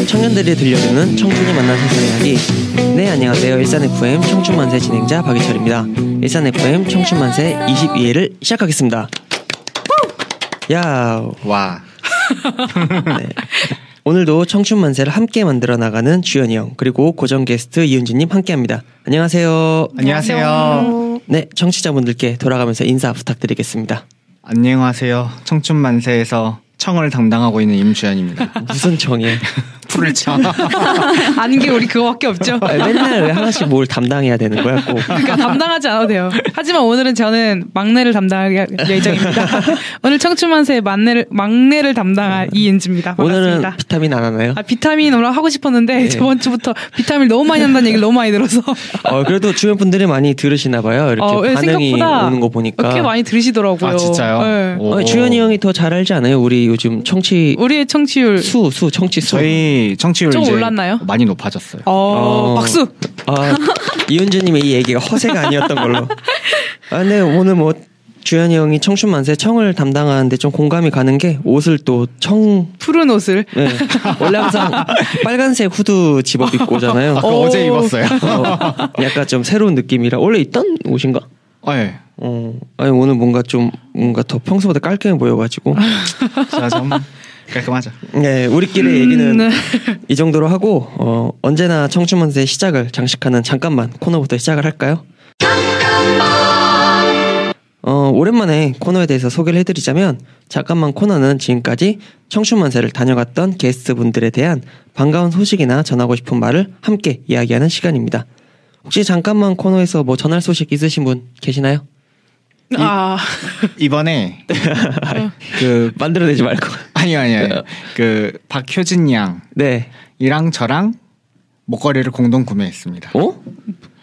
청년들이 들려주는 청춘이 만난 세상 이야기. 네, 안녕하세요. 일산FM 청춘만세 진행자 박희철입니다. 일산FM 청춘만세 22회를 시작하겠습니다. 야, 와. 네. 오늘도 청춘만세를 함께 만들어 나가는 주현이 형 그리고 고정 게스트 이은지님 함께합니다. 안녕하세요. 안녕하세요. 네, 청취자분들께 돌아가면서 인사 부탁드리겠습니다. 안녕하세요. 청춘만세에서 청을 담당하고 있는 임주현입니다. 무슨 청이에요? 풀을 쳐. 아는 게 우리 그거밖에 없죠. 맨날 왜 하나씩 뭘 담당해야 되는 거야? 꼭. 그러니까 담당하지 않아도 돼요. 하지만 오늘은 저는 막내를 담당할 예정입니다. 오늘 청춘만세의 막내를 담당할 이은지입니다. 반갑습니다. 오늘은 비타민 안 하나요? 비타민 오늘 하고 싶었는데 네. 저번 주부터 비타민 너무 많이 한다는 얘기를 너무 많이 들어서. 그래도 주변 분들이 많이 들으시나 봐요. 이렇게 반응이 오는 거 보니까. 꽤 많이 들으시더라고요. 아, 진짜요? 네. 주현이 형이 더 잘 알지 않아요? 우리 요즘 우리의 청취율 청취수. 저희 청취율 좀 이제 올랐나요? 많이 높아졌어요. 박수. 이은주님의 이 얘기가 허세가 아니었던 걸로. 네, 오늘 뭐 주현이 형이 청춘만세 청을 담당하는데 좀 공감이 가는 게 옷을 또 푸른 옷을. 네. 원래 항상 빨간색 후드 집업 입고 오잖아요. 아까 어제 입었어요. 약간 좀 새로운 느낌이라. 원래 있던 옷인가? 네. 아니 오늘 뭔가 더 평소보다 깔끔해 보여가지고. 자, 좀 깔끔하죠. 네, 우리끼리 얘기는 네. 이 정도로 하고 언제나 청춘만세의 시작을 장식하는 잠깐만 코너부터 시작을 할까요? 오랜만에 코너에 대해서 소개를 해드리자면 잠깐만 코너는 지금까지 청춘만세를 다녀갔던 게스트분들에 대한 반가운 소식이나 전하고 싶은 말을 함께 이야기하는 시간입니다. 혹시 잠깐만 코너에서 뭐 전할 소식 있으신 분 계시나요? 이번에 만들어내지 말고. 아니요. 박효진 양이랑 네. 저랑 목걸이를 공동 구매했습니다.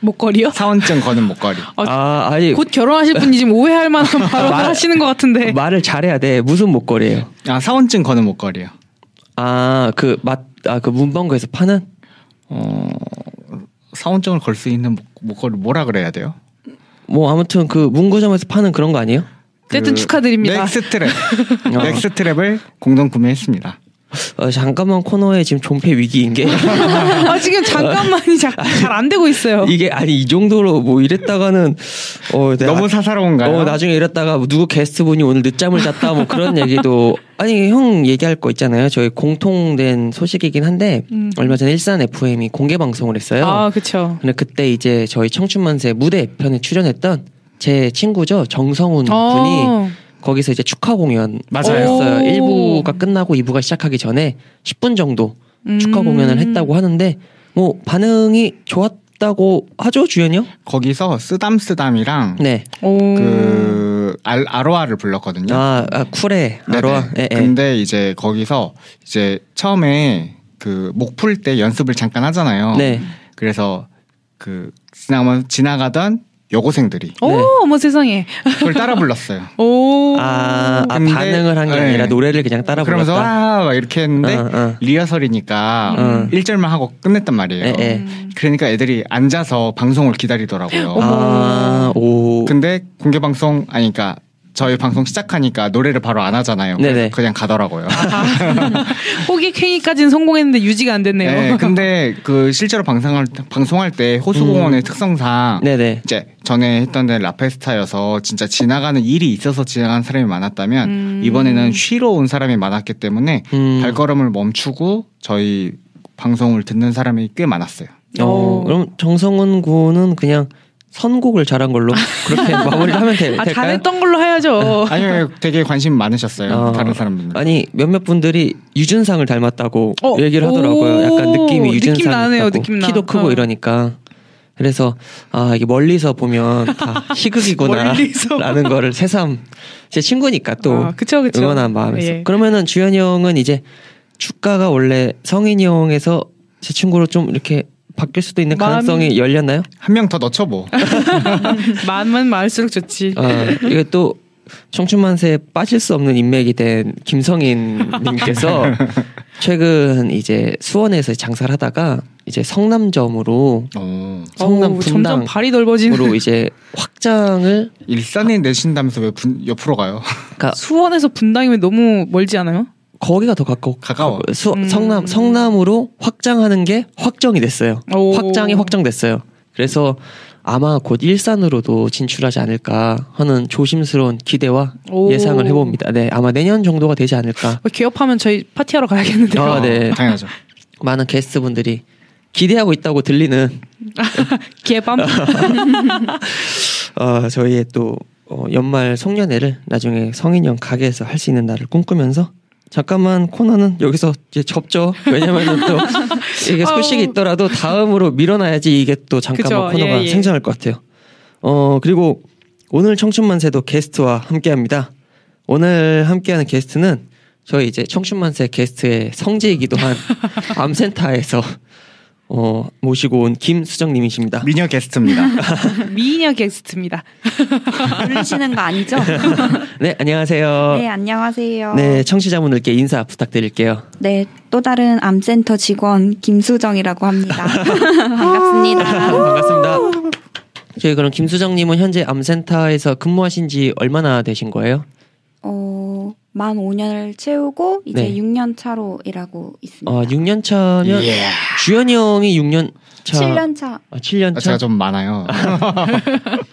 목걸이요? 사원증 거는 목걸이. 아니 곧 결혼하실 분이 지금 오해할 만한 발언을 하시는 것 같은데. 말을 잘해야 돼. 무슨 목걸이에요? 사원증 거는 목걸이요. 그 문방구에서 파는? 사원증을 걸 수 있는 목걸이 뭐라 그래야 돼요? 뭐 아무튼 그 문구점에서 파는 그런 거 아니에요? 어쨌든 축하드립니다. 넥스트랩을 공동 구매했습니다. 잠깐만 코너에 지금 존폐 위기인 게 지금 잠깐만이 잘 안 되고 있어요. 이게 이 정도로 뭐 이랬다가는 너무 사사로운가요? 나중에 이랬다가 누구 게스트분이 오늘 늦잠을 잤다 뭐 그런 얘기도 형 얘기할 거 있잖아요. 저희 공통된 소식이긴 한데 얼마 전에 일산 FM이 공개 방송을 했어요. 그렇죠. 근데 그때 이제 저희 청춘만세 무대 편에 출연했던 제 친구죠. 정성훈 분이 거기서 이제 축하 공연 했어요. 1부가 끝나고 2부가 시작하기 전에 10분 정도 축하 공연을 했다고 하는데 뭐 반응이 좋았다고 하죠, 주현이 형? 거기서 쓰담쓰담이랑 네. 아로아를 불렀거든요. 쿨해 아로아. 근데 이제 거기서 이제 처음에 목 풀 때 연습을 잠깐 하잖아요. 네. 그래서 지나가던 여고생들이 어머 세상에 그걸 따라 불렀어요. 근데, 반응을 한 게 아니라 노래를 그냥 따라 그러면서 불렀다. 막 이렇게 했는데 리허설이니까 1절만 하고 끝냈단 말이에요. 그러니까 애들이 앉아서 방송을 기다리더라고요. 근데 공개 방송 그러니까 저희 방송 시작하니까 노래를 바로 안 하잖아요. 그래서 그냥 가더라고요. 호객행위까지는 성공했는데 유지가 안 됐네요. 네, 근데 실제로 방송할 때 호수공원의 특성상 이제 전에 했던 데는 라페스타여서 진짜 지나가는 일이 있어서 지나가는 사람이 많았다면 이번에는 쉬러 온 사람이 많았기 때문에 발걸음을 멈추고 저희 방송을 듣는 사람이 꽤 많았어요. 그럼 정성훈 군은 그냥 선곡을 잘한 걸로 그렇게 마무리를 하면 될까요? 잘했던 걸로 해야죠. 아니요, 되게 관심 많으셨어요. 다른 사람들은. 아니 몇몇 분들이 유준상을 닮았다고 얘기를 하더라고요. 약간 느낌이 유준상 같고 키도 크고 이러니까. 그래서 이게 멀리서 보면 다 희극이구나 라는 거를 새삼 제 친구니까 또 그쵸. 응원한 마음에서. 그러면은 주현이 형은 이제 축가가 원래 성인이 형에서 제 친구로 좀 이렇게 바뀔 수도 있는 가능성이 열렸나요? 한 명 더 넣죠 뭐. 마음만 많을수록 좋지. 이게 또 청춘만세에 빠질 수 없는 인맥이 된 김성인님께서 최근 이제 수원에서 장사를 하다가 이제 성남점으로 성남 분당으로 점점 발이 넓어지는 이제 확장을 일산에 내신다면서 왜 옆으로 가요? 그러니까 수원에서 분당이면 너무 멀지 않아요? 거기가 더 가까워. 성남으로 확장하는 게 확정이 됐어요. 확장이 확정됐어요. 그래서 아마 곧 일산으로도 진출하지 않을까 하는 조심스러운 기대와 예상을 해봅니다. 네, 아마 내년 정도가 되지 않을까. 개업하면 저희 파티하러 가야겠는데요. 네, 당연하죠. 많은 게스트분들이 기대하고 있다고 들리는 개밤. 저희의 또 연말 송년회를 나중에 성인형 가게에서 할 수 있는 날을 꿈꾸면서 잠깐만 코너는 여기서 이제 접죠. 왜냐면은 또 이게 소식이 있더라도 다음으로 밀어놔야지 이게 또 잠깐만 그쵸? 코너가 생존할 것 같아요. 그리고 오늘 청춘만세도 게스트와 함께합니다. 오늘 함께하는 게스트는 저희 이제 청춘만세 게스트의 성지이기도 한 암센터에서 모시고 온 김수정님이십니다. 미녀 게스트입니다. 미녀 게스트입니다. 부르시는 거 아니죠? 네, 안녕하세요. 네, 안녕하세요. 네, 청취자분들께 인사 부탁드릴게요. 네, 또 다른 암센터 직원 김수정이라고 합니다. 반갑습니다. 반갑습니다. 저희 그럼 김수정님은 현재 암센터에서 근무하신 지 얼마나 되신 거예요? 만 5년을 채우고 이제 6년 차로 일하고 있습니다. 6년 차면 주현이 형이 6년 차. 7년 차. 7년 차. 제가 좀 많아요.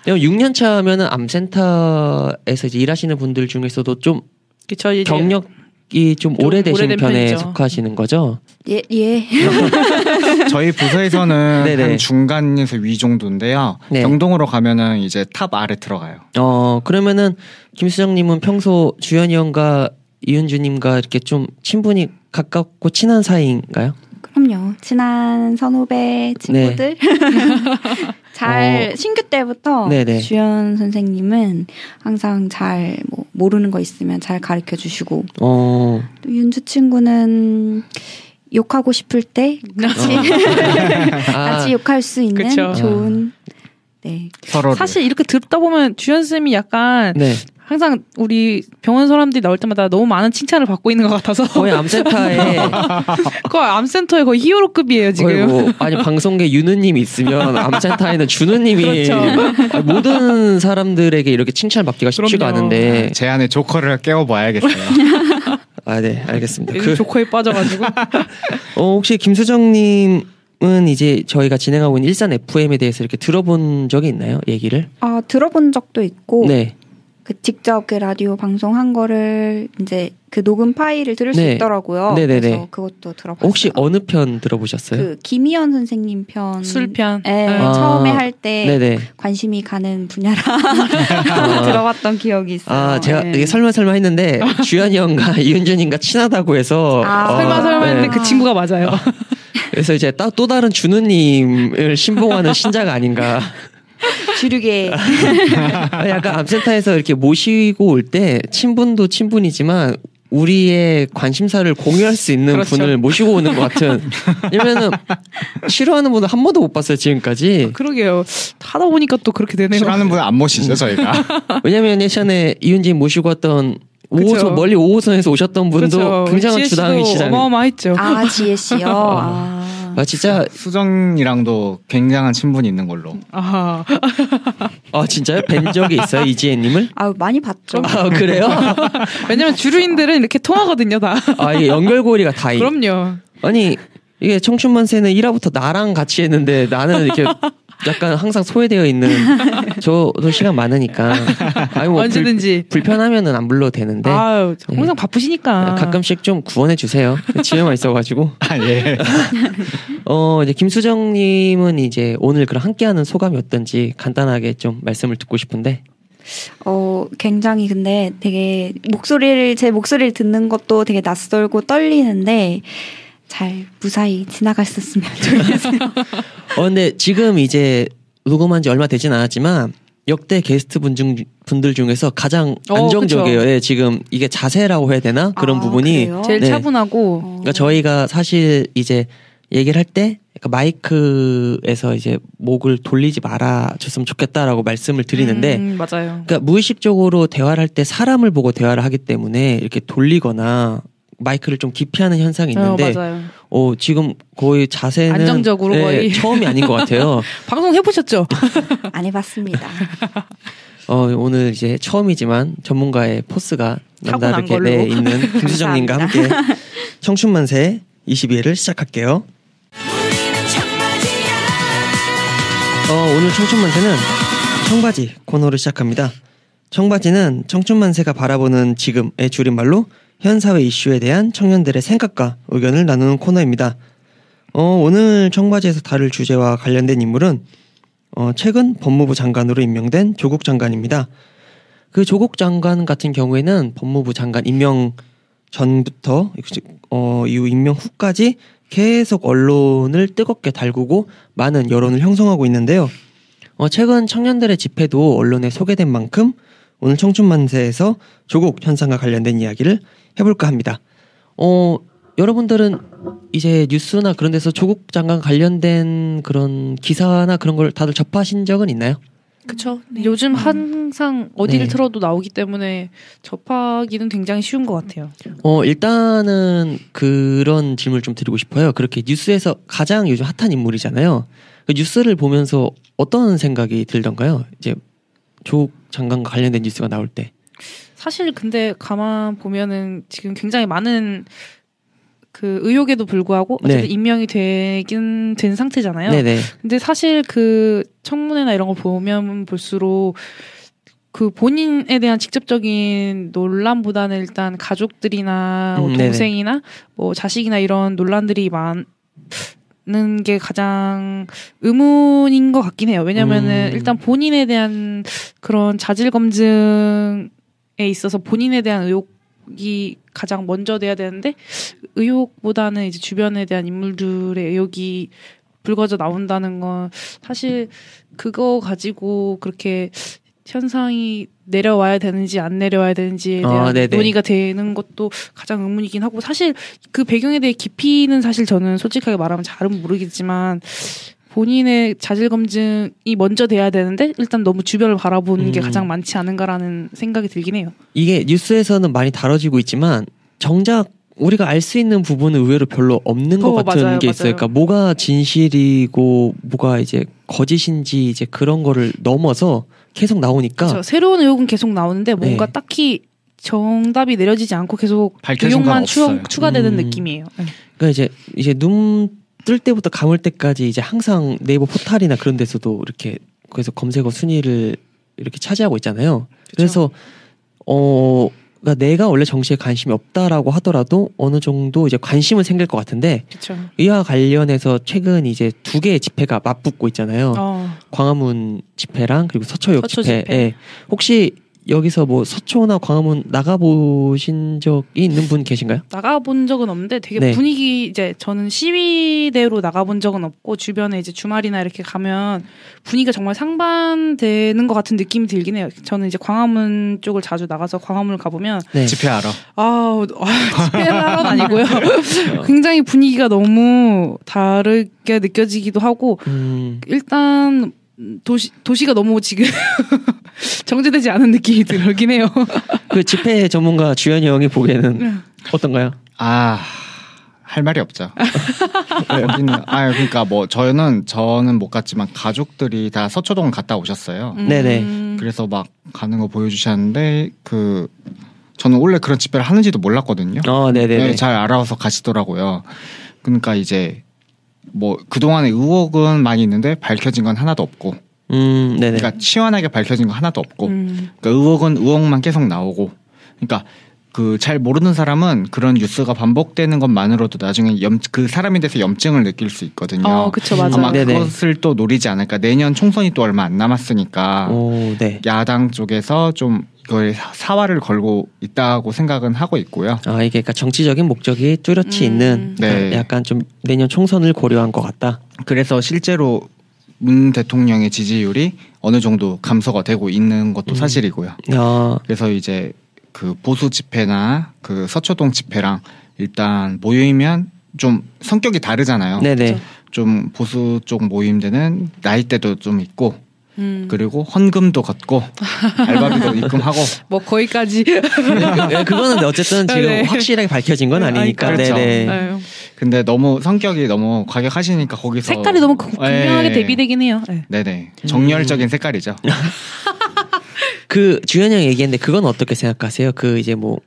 6년 차면은 암센터에서 이제 일하시는 분들 중에서도 좀 그쵸, 경력이 좀 오래되신 편에 편이죠. 속하시는 거죠? 예. 저희 부서에서는 한 중간에서 위 정도인데요. 네. 병동으로 가면은 이제 탑 아래 들어가요. 그러면은 김수정님은 평소 주현이 형과 이은주님과 이렇게 좀 친분이 가깝고 친한 사이인가요? 그럼요. 친한 선후배 친구들. 잘 신규 때부터 주연 선생님은 항상 잘 모르는 거 있으면 잘 가르쳐 주시고 또 윤주 친구는 욕하고 싶을 때 같이 욕할 수 있는 좋은 서로 사실 이렇게 듣다 보면 주연 쌤이 약간 항상 우리 병원 사람들이 나올 때마다 너무 많은 칭찬을 받고 있는 것 같아서 거의 암센터에 거의 히어로급이에요 지금. 아니 방송계 윤우님이 있으면 암센터에는 준우님이 모든 사람들에게 이렇게 칭찬을 받기가 쉽지가 않은데 제 안에 조커를 깨워봐야겠어요. 네, 알겠습니다. 조커에 빠져가지고. 혹시 김수정님은 이제 저희가 진행하고 있는 일산 FM에 대해서 이렇게 들어본 적이 있나요? 얘기를? 들어본 적도 있고. 직접 그 라디오 방송한 거를 이제 그 녹음 파일을 들을 수 있더라고요. 그래서 그것도 들어봤어요. 혹시 어느 편 들어보셨어요? 그 김희연 선생님 편. 술편. 처음에 할 때 관심이 가는 분야라 들어봤던 기억이 있어요. 제가 이게 설마 했는데 주현이 형과 이은준님과 친하다고 해서 설마 했는데 그 친구가 맞아요. 그래서 이제 또 다른 준우님을 신봉하는 신자가 아닌가. 주류계. 약간 암센터에서 이렇게 모시고 올 때 친분도 친분이지만 우리의 관심사를 공유할 수 있는 분을 모시고 오는 것 같은. 왜냐면은 싫어하는 분을 한 번도 못 봤어요 지금까지. 그러게요. 하다 보니까 또 그렇게 되네요. 싫어하는 분은 안 모시죠 저희가. 왜냐면 예전에 이윤진 모시고 왔던 5호선 멀리 5호선에서 오셨던 분도 굉장한 주당이시잖아요. 어마어마했죠. 지혜 씨요. 진짜 수정이랑도 굉장한 친분이 있는 걸로. 진짜요? 뵌 적이 있어요 이지혜님을? 많이 봤죠. 그래요? 왜냐면 주류인들은 이렇게 통하거든요 다. 이게 연결고리가 다. 그럼요. 아니 이게 청춘만세는 1화부터 나랑 같이 했는데 나는 이렇게 약간 항상 소외되어 있는. 저도 시간 많으니까 언제든지 불편하면은 안 불러도 되는데 항상 바쁘시니까 가끔씩 좀 구원해 주세요. 집에만 있어가지고. 예. 이제 김수정님은 이제 오늘 그럼 함께하는 소감이 어떤지 간단하게 좀 말씀을 듣고 싶은데. 굉장히 근데 되게 제 목소리를 듣는 것도 되게 낯설고 떨리는데. 잘 무사히 지나갔었으면 좋겠어요. 근데 지금 이제 녹음한 지 얼마 되진 않았지만 역대 게스트 분들 중에서 가장 안정적이에요. 지금 이게 자세라고 해야 되나? 그런 부분이 그래요? 제일 차분하고. 그러니까 저희가 사실 이제 얘기를 할 때 마이크에서 이제 목을 돌리지 말아줬으면 좋겠다라고 말씀을 드리는데 맞아요. 그러니까 무의식적으로 대화를 할 때 사람을 보고 대화를 하기 때문에 이렇게 돌리거나 마이크를 좀 기피하는 현상이 있는데 맞아요. 지금 거의 자세는 안정적으로 거의 처음이 아닌 것 같아요. 방송 해보셨죠? 안 해봤습니다. 오늘 이제 처음이지만 전문가의 포스가 남다르게 있는 김수정님과 함께 청춘만세 22회를 시작할게요. 오늘 청춘만세는 청바지 코너를 시작합니다. 청바지는 청춘만세가 바라보는 지금의 줄임말로 현 사회 이슈에 대한 청년들의 생각과 의견을 나누는 코너입니다. 오늘 청바지에서 다룰 주제와 관련된 인물은 최근 법무부 장관으로 임명된 조국 장관입니다. 그 조국 장관 같은 경우에는 법무부 장관 임명 전부터 이후 임명 후까지 계속 언론을 뜨겁게 달구고 많은 여론을 형성하고 있는데요. 최근 청년들의 집회도 언론에 소개된 만큼 오늘 청춘만세에서 조국 현상과 관련된 이야기를 해볼까 합니다. 여러분들은 이제 뉴스나 그런 데서 조국 장관 관련된 그런 기사나 그런 걸 다들 접하신 적은 있나요? 그쵸. 네. 요즘 항상 어디를 틀어도 나오기 때문에 접하기는 굉장히 쉬운 것 같아요. 일단은 그런 질문을 좀 드리고 싶어요. 그렇게 뉴스에서 가장 요즘 핫한 인물이잖아요. 그 뉴스를 보면서 어떤 생각이 들던가요? 이제 조국 장관과 관련된 뉴스가 나올 때. 사실 근데 가만 보면은 지금 굉장히 많은 그 의혹에도 불구하고 어쨌든 임명이 되긴 된 상태잖아요. 네네. 근데 사실 그 청문회나 이런 걸 보면 볼수록 그 본인에 대한 직접적인 논란보다는 일단 가족들이나 동생이나 뭐 자식이나 이런 논란들이 많은 게 가장 의문인 것 같긴 해요. 왜냐면은 일단 본인에 대한 그런 자질 검증에 있어서 본인에 대한 의혹이 가장 먼저 돼야 되는데 의혹보다는 이제 주변에 대한 인물들의 의혹이 불거져 나온다는 건 사실 그거 가지고 그렇게 현상이 내려와야 되는지 안 내려와야 되는지에 대한 논의가 되는 것도 가장 의문이긴 하고 사실 그 배경에 대해 깊이는 사실 저는 솔직하게 말하면 잘은 모르겠지만 본인의 자질 검증이 먼저 돼야 되는데 일단 너무 주변을 바라보는 게 가장 많지 않은가라는 생각이 들긴 해요. 이게 뉴스에서는 많이 다뤄지고 있지만 정작 우리가 알 수 있는 부분은 의외로 별로 없는 것 같은 게 있어요. 그러니까 뭐가 진실이고 뭐가 이제 거짓인지 이제 그런 거를 넘어서 계속 나오니까 그렇죠. 새로운 의혹은 계속 나오는데 뭔가 딱히 정답이 내려지지 않고 계속 의혹만 추가되는 느낌이에요. 그러니까 이제 눈 뜰 때부터 감을 때까지 이제 항상 네이버 포탈이나 그런 데서도 이렇게 그래서 검색어 순위를 이렇게 차지하고 있잖아요. 그래서 그러니까 내가 원래 정치에 관심이 없다라고 하더라도 어느 정도 이제 관심은 생길 것 같은데 이와 관련해서 최근 이제 2개의 집회가 맞붙고 있잖아요. 광화문 집회랑 그리고 서초역 집회. 혹시 여기서 뭐 서초나 광화문 나가보신 적이 있는 분 계신가요? 나가본 적은 없는데 되게 분위기 이제 저는 시위대로 나가본 적은 없고 주변에 이제 주말이나 이렇게 가면 분위기가 정말 상반되는 것 같은 느낌이 들긴 해요. 저는 이제 광화문 쪽을 자주 나가서 광화문을 가보면 집회하러? 집회하러는 아니고요. 굉장히 분위기가 너무 다르게 느껴지기도 하고 일단 도시가 너무 지금 정제되지 않은 느낌이 들긴 해요. 그 집회 전문가 주현이 형이 보기에는 어떤가요? 할 말이 없죠. 여기는 그러니까 뭐 저는 못 갔지만 가족들이 다 서초동 갔다 오셨어요. 네네. 그래서 막 가는 거 보여주셨는데 저는 원래 그런 집회를 하는지도 몰랐거든요. 네네네. 잘 알아서 가시더라고요. 그러니까 이제 뭐 그동안의 의혹은 많이 있는데 밝혀진 건 하나도 없고 네네. 그러니까 시원하게 밝혀진 건 하나도 없고 그러니까 의혹은 의혹만 계속 나오고 그러니까 그 잘 모르는 사람은 그런 뉴스가 반복되는 것만으로도 나중에 그 사람에 대해서 염증을 느낄 수 있거든요. 그쵸, 맞아요. 아마 그것을 또 노리지 않을까. 내년 총선이 또 얼마 안 남았으니까 야당 쪽에서 좀 이걸 사활을 걸고 있다고 생각은 하고 있고요. 이게 그러니까 정치적인 목적이 뚜렷이 있는 약간 좀 내년 총선을 고려한 것 같다. 그래서 실제로 문 대통령의 지지율이 어느 정도 감소가 되고 있는 것도 사실이고요. 그래서 이제 그 보수 집회나 그 서초동 집회랑 일단 모이면 좀 성격이 다르잖아요. 네네. 좀 보수 쪽 모임들은 나이대도 좀 있고 그리고 헌금도 걷고 알바비도 입금하고 뭐 거기까지 그거는 어쨌든 지금 네. 확실하게 밝혀진 건 아니니까. 그렇죠. 네네. 근데 너무 성격이 너무 과격하시니까 거기서 색깔이 너무 분명하게 대비되긴 해요. 네. 네네. 정열적인 색깔이죠. 그 주현이 형 얘기했는데 그건 어떻게 생각하세요? 그 이제 뭐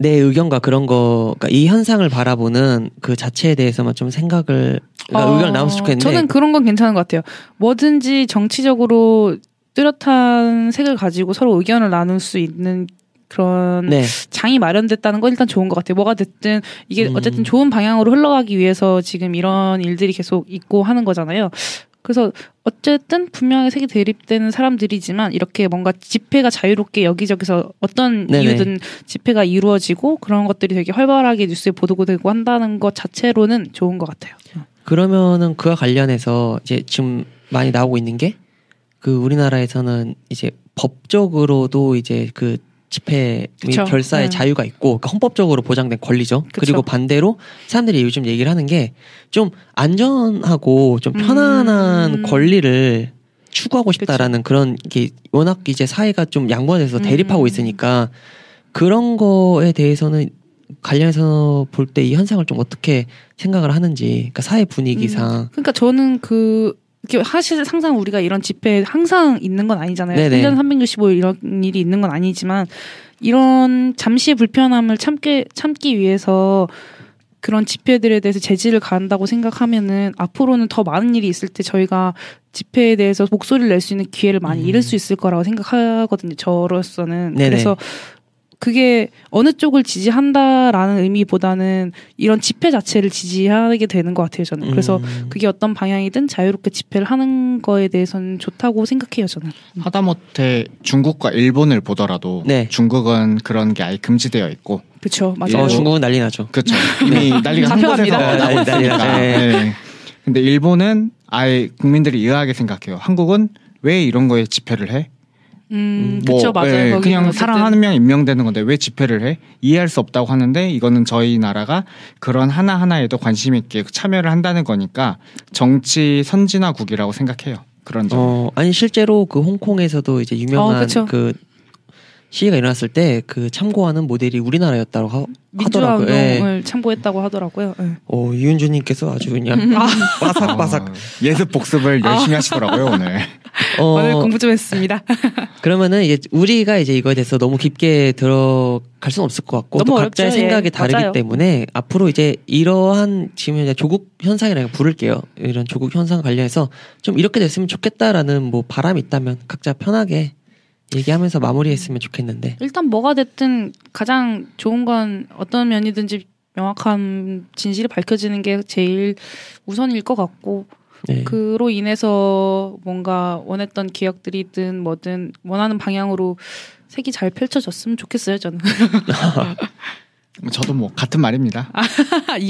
내 의견과 그런 거, 그러니까 이 현상을 바라보는 그 자체에 대해서만 좀 생각을, 그러니까 의견을 나눴으면 좋겠는데. 저는 그런 건 괜찮은 것 같아요. 뭐든지 정치적으로 뚜렷한 색을 가지고 서로 의견을 나눌 수 있는 그런 네. 장이 마련됐다는 건 일단 좋은 것 같아요. 뭐가 됐든 이게 어쨌든 좋은 방향으로 흘러가기 위해서 지금 이런 일들이 계속 있고 하는 거잖아요. 그래서 어쨌든 분명하게 색이 대립되는 사람들이지만 이렇게 뭔가 집회가 자유롭게 여기저기서 어떤 네네. 이유든 집회가 이루어지고 그런 것들이 되게 활발하게 뉴스에 보도되고 한다는 것 자체로는 좋은 것 같아요. 그러면은 그와 관련해서 이제 지금 많이 나오고 있는 게 그 우리나라에서는 이제 법적으로도 이제 그 집회 및 결사의 자유가 있고 그러니까 헌법적으로 보장된 권리죠. 그쵸. 그리고 반대로 사람들이 요즘 얘기를 하는 게 좀 안전하고 좀 편안한 권리를 추구하고 싶다라는 그런 게 워낙 이제 사회가 좀 양분해서 대립하고 있으니까 그런 거에 대해서는 관련해서 볼 때 이 현상을 좀 어떻게 생각을 하는지 그러니까 사회 분위기상 그러니까 저는 사실 항상 우리가 이런 집회 항상 있는 건 아니잖아요. 네네. 1년 365일 이런 일이 있는 건 아니지만 이런 잠시의 불편함을 참기 위해서 그런 집회들에 대해서 제지를 가한다고 생각하면은 앞으로는 더 많은 일이 있을 때 저희가 집회에 대해서 목소리를 낼 수 있는 기회를 많이 잃을 수 있을 거라고 생각하거든요. 저로서는. 네네. 그래서 그게 어느 쪽을 지지한다라는 의미보다는 이런 집회 자체를 지지하게 되는 것 같아요, 저는. 그래서 그게 어떤 방향이든 자유롭게 집회를 하는 거에 대해서는 좋다고 생각해요, 저는. 하다못해 중국과 일본을 보더라도 네. 중국은 그런 게 아예 금지되어 있고. 그렇죠, 맞아요. 중국은 난리 나죠. 그렇죠. 이미 난리가 한 곳에서 나고 있으니까. 네. 근데 일본은 아예 국민들이 의아하게 생각해요. 한국은 왜 이런 거에 집회를 해? 그쵸, 맞아요. 네, 그냥 사람 한 명 임명되는 건데 왜 집회를 해? 이해할 수 없다고 하는데 이거는 저희 나라가 그런 하나하나에도 관심 있게 참여를 한다는 거니까 정치 선진화국이라고 생각해요. 그런 점. 아니 실제로 그 홍콩에서도 이제 유명한 그 시위가 일어났을 때 그 참고하는 모델이 우리나라였다고 하더라고요. 민주화운동을 참고했다고 하더라고요. 네. 이윤주님께서 아주 그냥 바삭바삭 예습 복습을 열심히 하시더라고요 오늘. 오늘 공부 좀 했습니다. 그러면은 이제 우리가 이제 이거에 대해서 너무 깊게 들어갈 수는 없을 것 같고 또 각자의 생각이 다르기 맞아요. 때문에 앞으로 이제 이러한 지금 이제 조국 현상이라고 부를게요. 이런 조국 현상 관련해서 좀 이렇게 됐으면 좋겠다라는 뭐 바람이 있다면 각자 편하게 얘기하면서 마무리했으면 좋겠는데 일단 뭐가 됐든 가장 좋은 건 어떤 면이든지 명확한 진실이 밝혀지는 게 제일 우선일 것 같고 네. 그로 인해서 뭔가 원했던 기억들이든 뭐든 원하는 방향으로 색이 잘 펼쳐졌으면 좋겠어요 저는. 저도 뭐 같은 말입니다.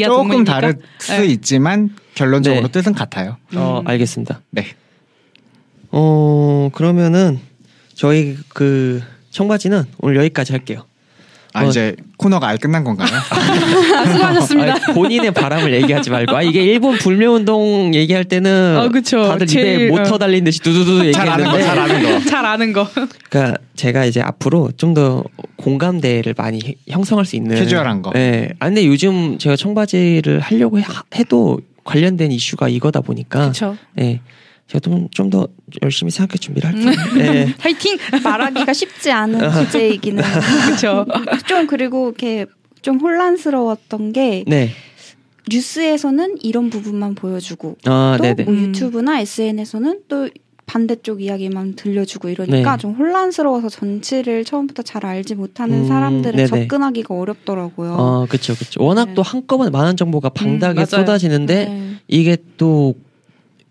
조금 다를 수 네. 있지만 결론적으로 네. 뜻은 같아요. 알겠습니다. 네. 그러면은 저희 그 청바지는 오늘 여기까지 할게요. 이제 코너가 아예 끝난 건가요? 수고하셨습니다. 본인의 바람을 얘기하지 말고 이게 일본 불매운동 얘기할 때는 다들 입에 모터 달린 듯이 두두두 얘기했는데 잘 아는 거. 그러니까 제가 이제 앞으로 좀 더 공감대를 많이 형성할 수 있는 캐주얼한 거. 네. 근데 요즘 제가 청바지를 하려고 해도 관련된 이슈가 이거다 보니까. 그렇죠. 네. 제가 좀 더 열심히 생각해 준비를 할게요. 네. 파이팅! 말하기가 쉽지 않은 주제이기는. 그렇죠. 좀 그리고 이렇게 좀 혼란스러웠던 게 네. 뉴스에서는 이런 부분만 보여주고 또 뭐 유튜브나 SNS에서는 또 반대쪽 이야기만 들려주고 이러니까 네. 좀 혼란스러워서 정치를 처음부터 잘 알지 못하는 사람들은 접근하기가 어렵더라고요. 그렇죠. 워낙 또 한꺼번에 많은 정보가 방닥에 쏟아지는데 이게 또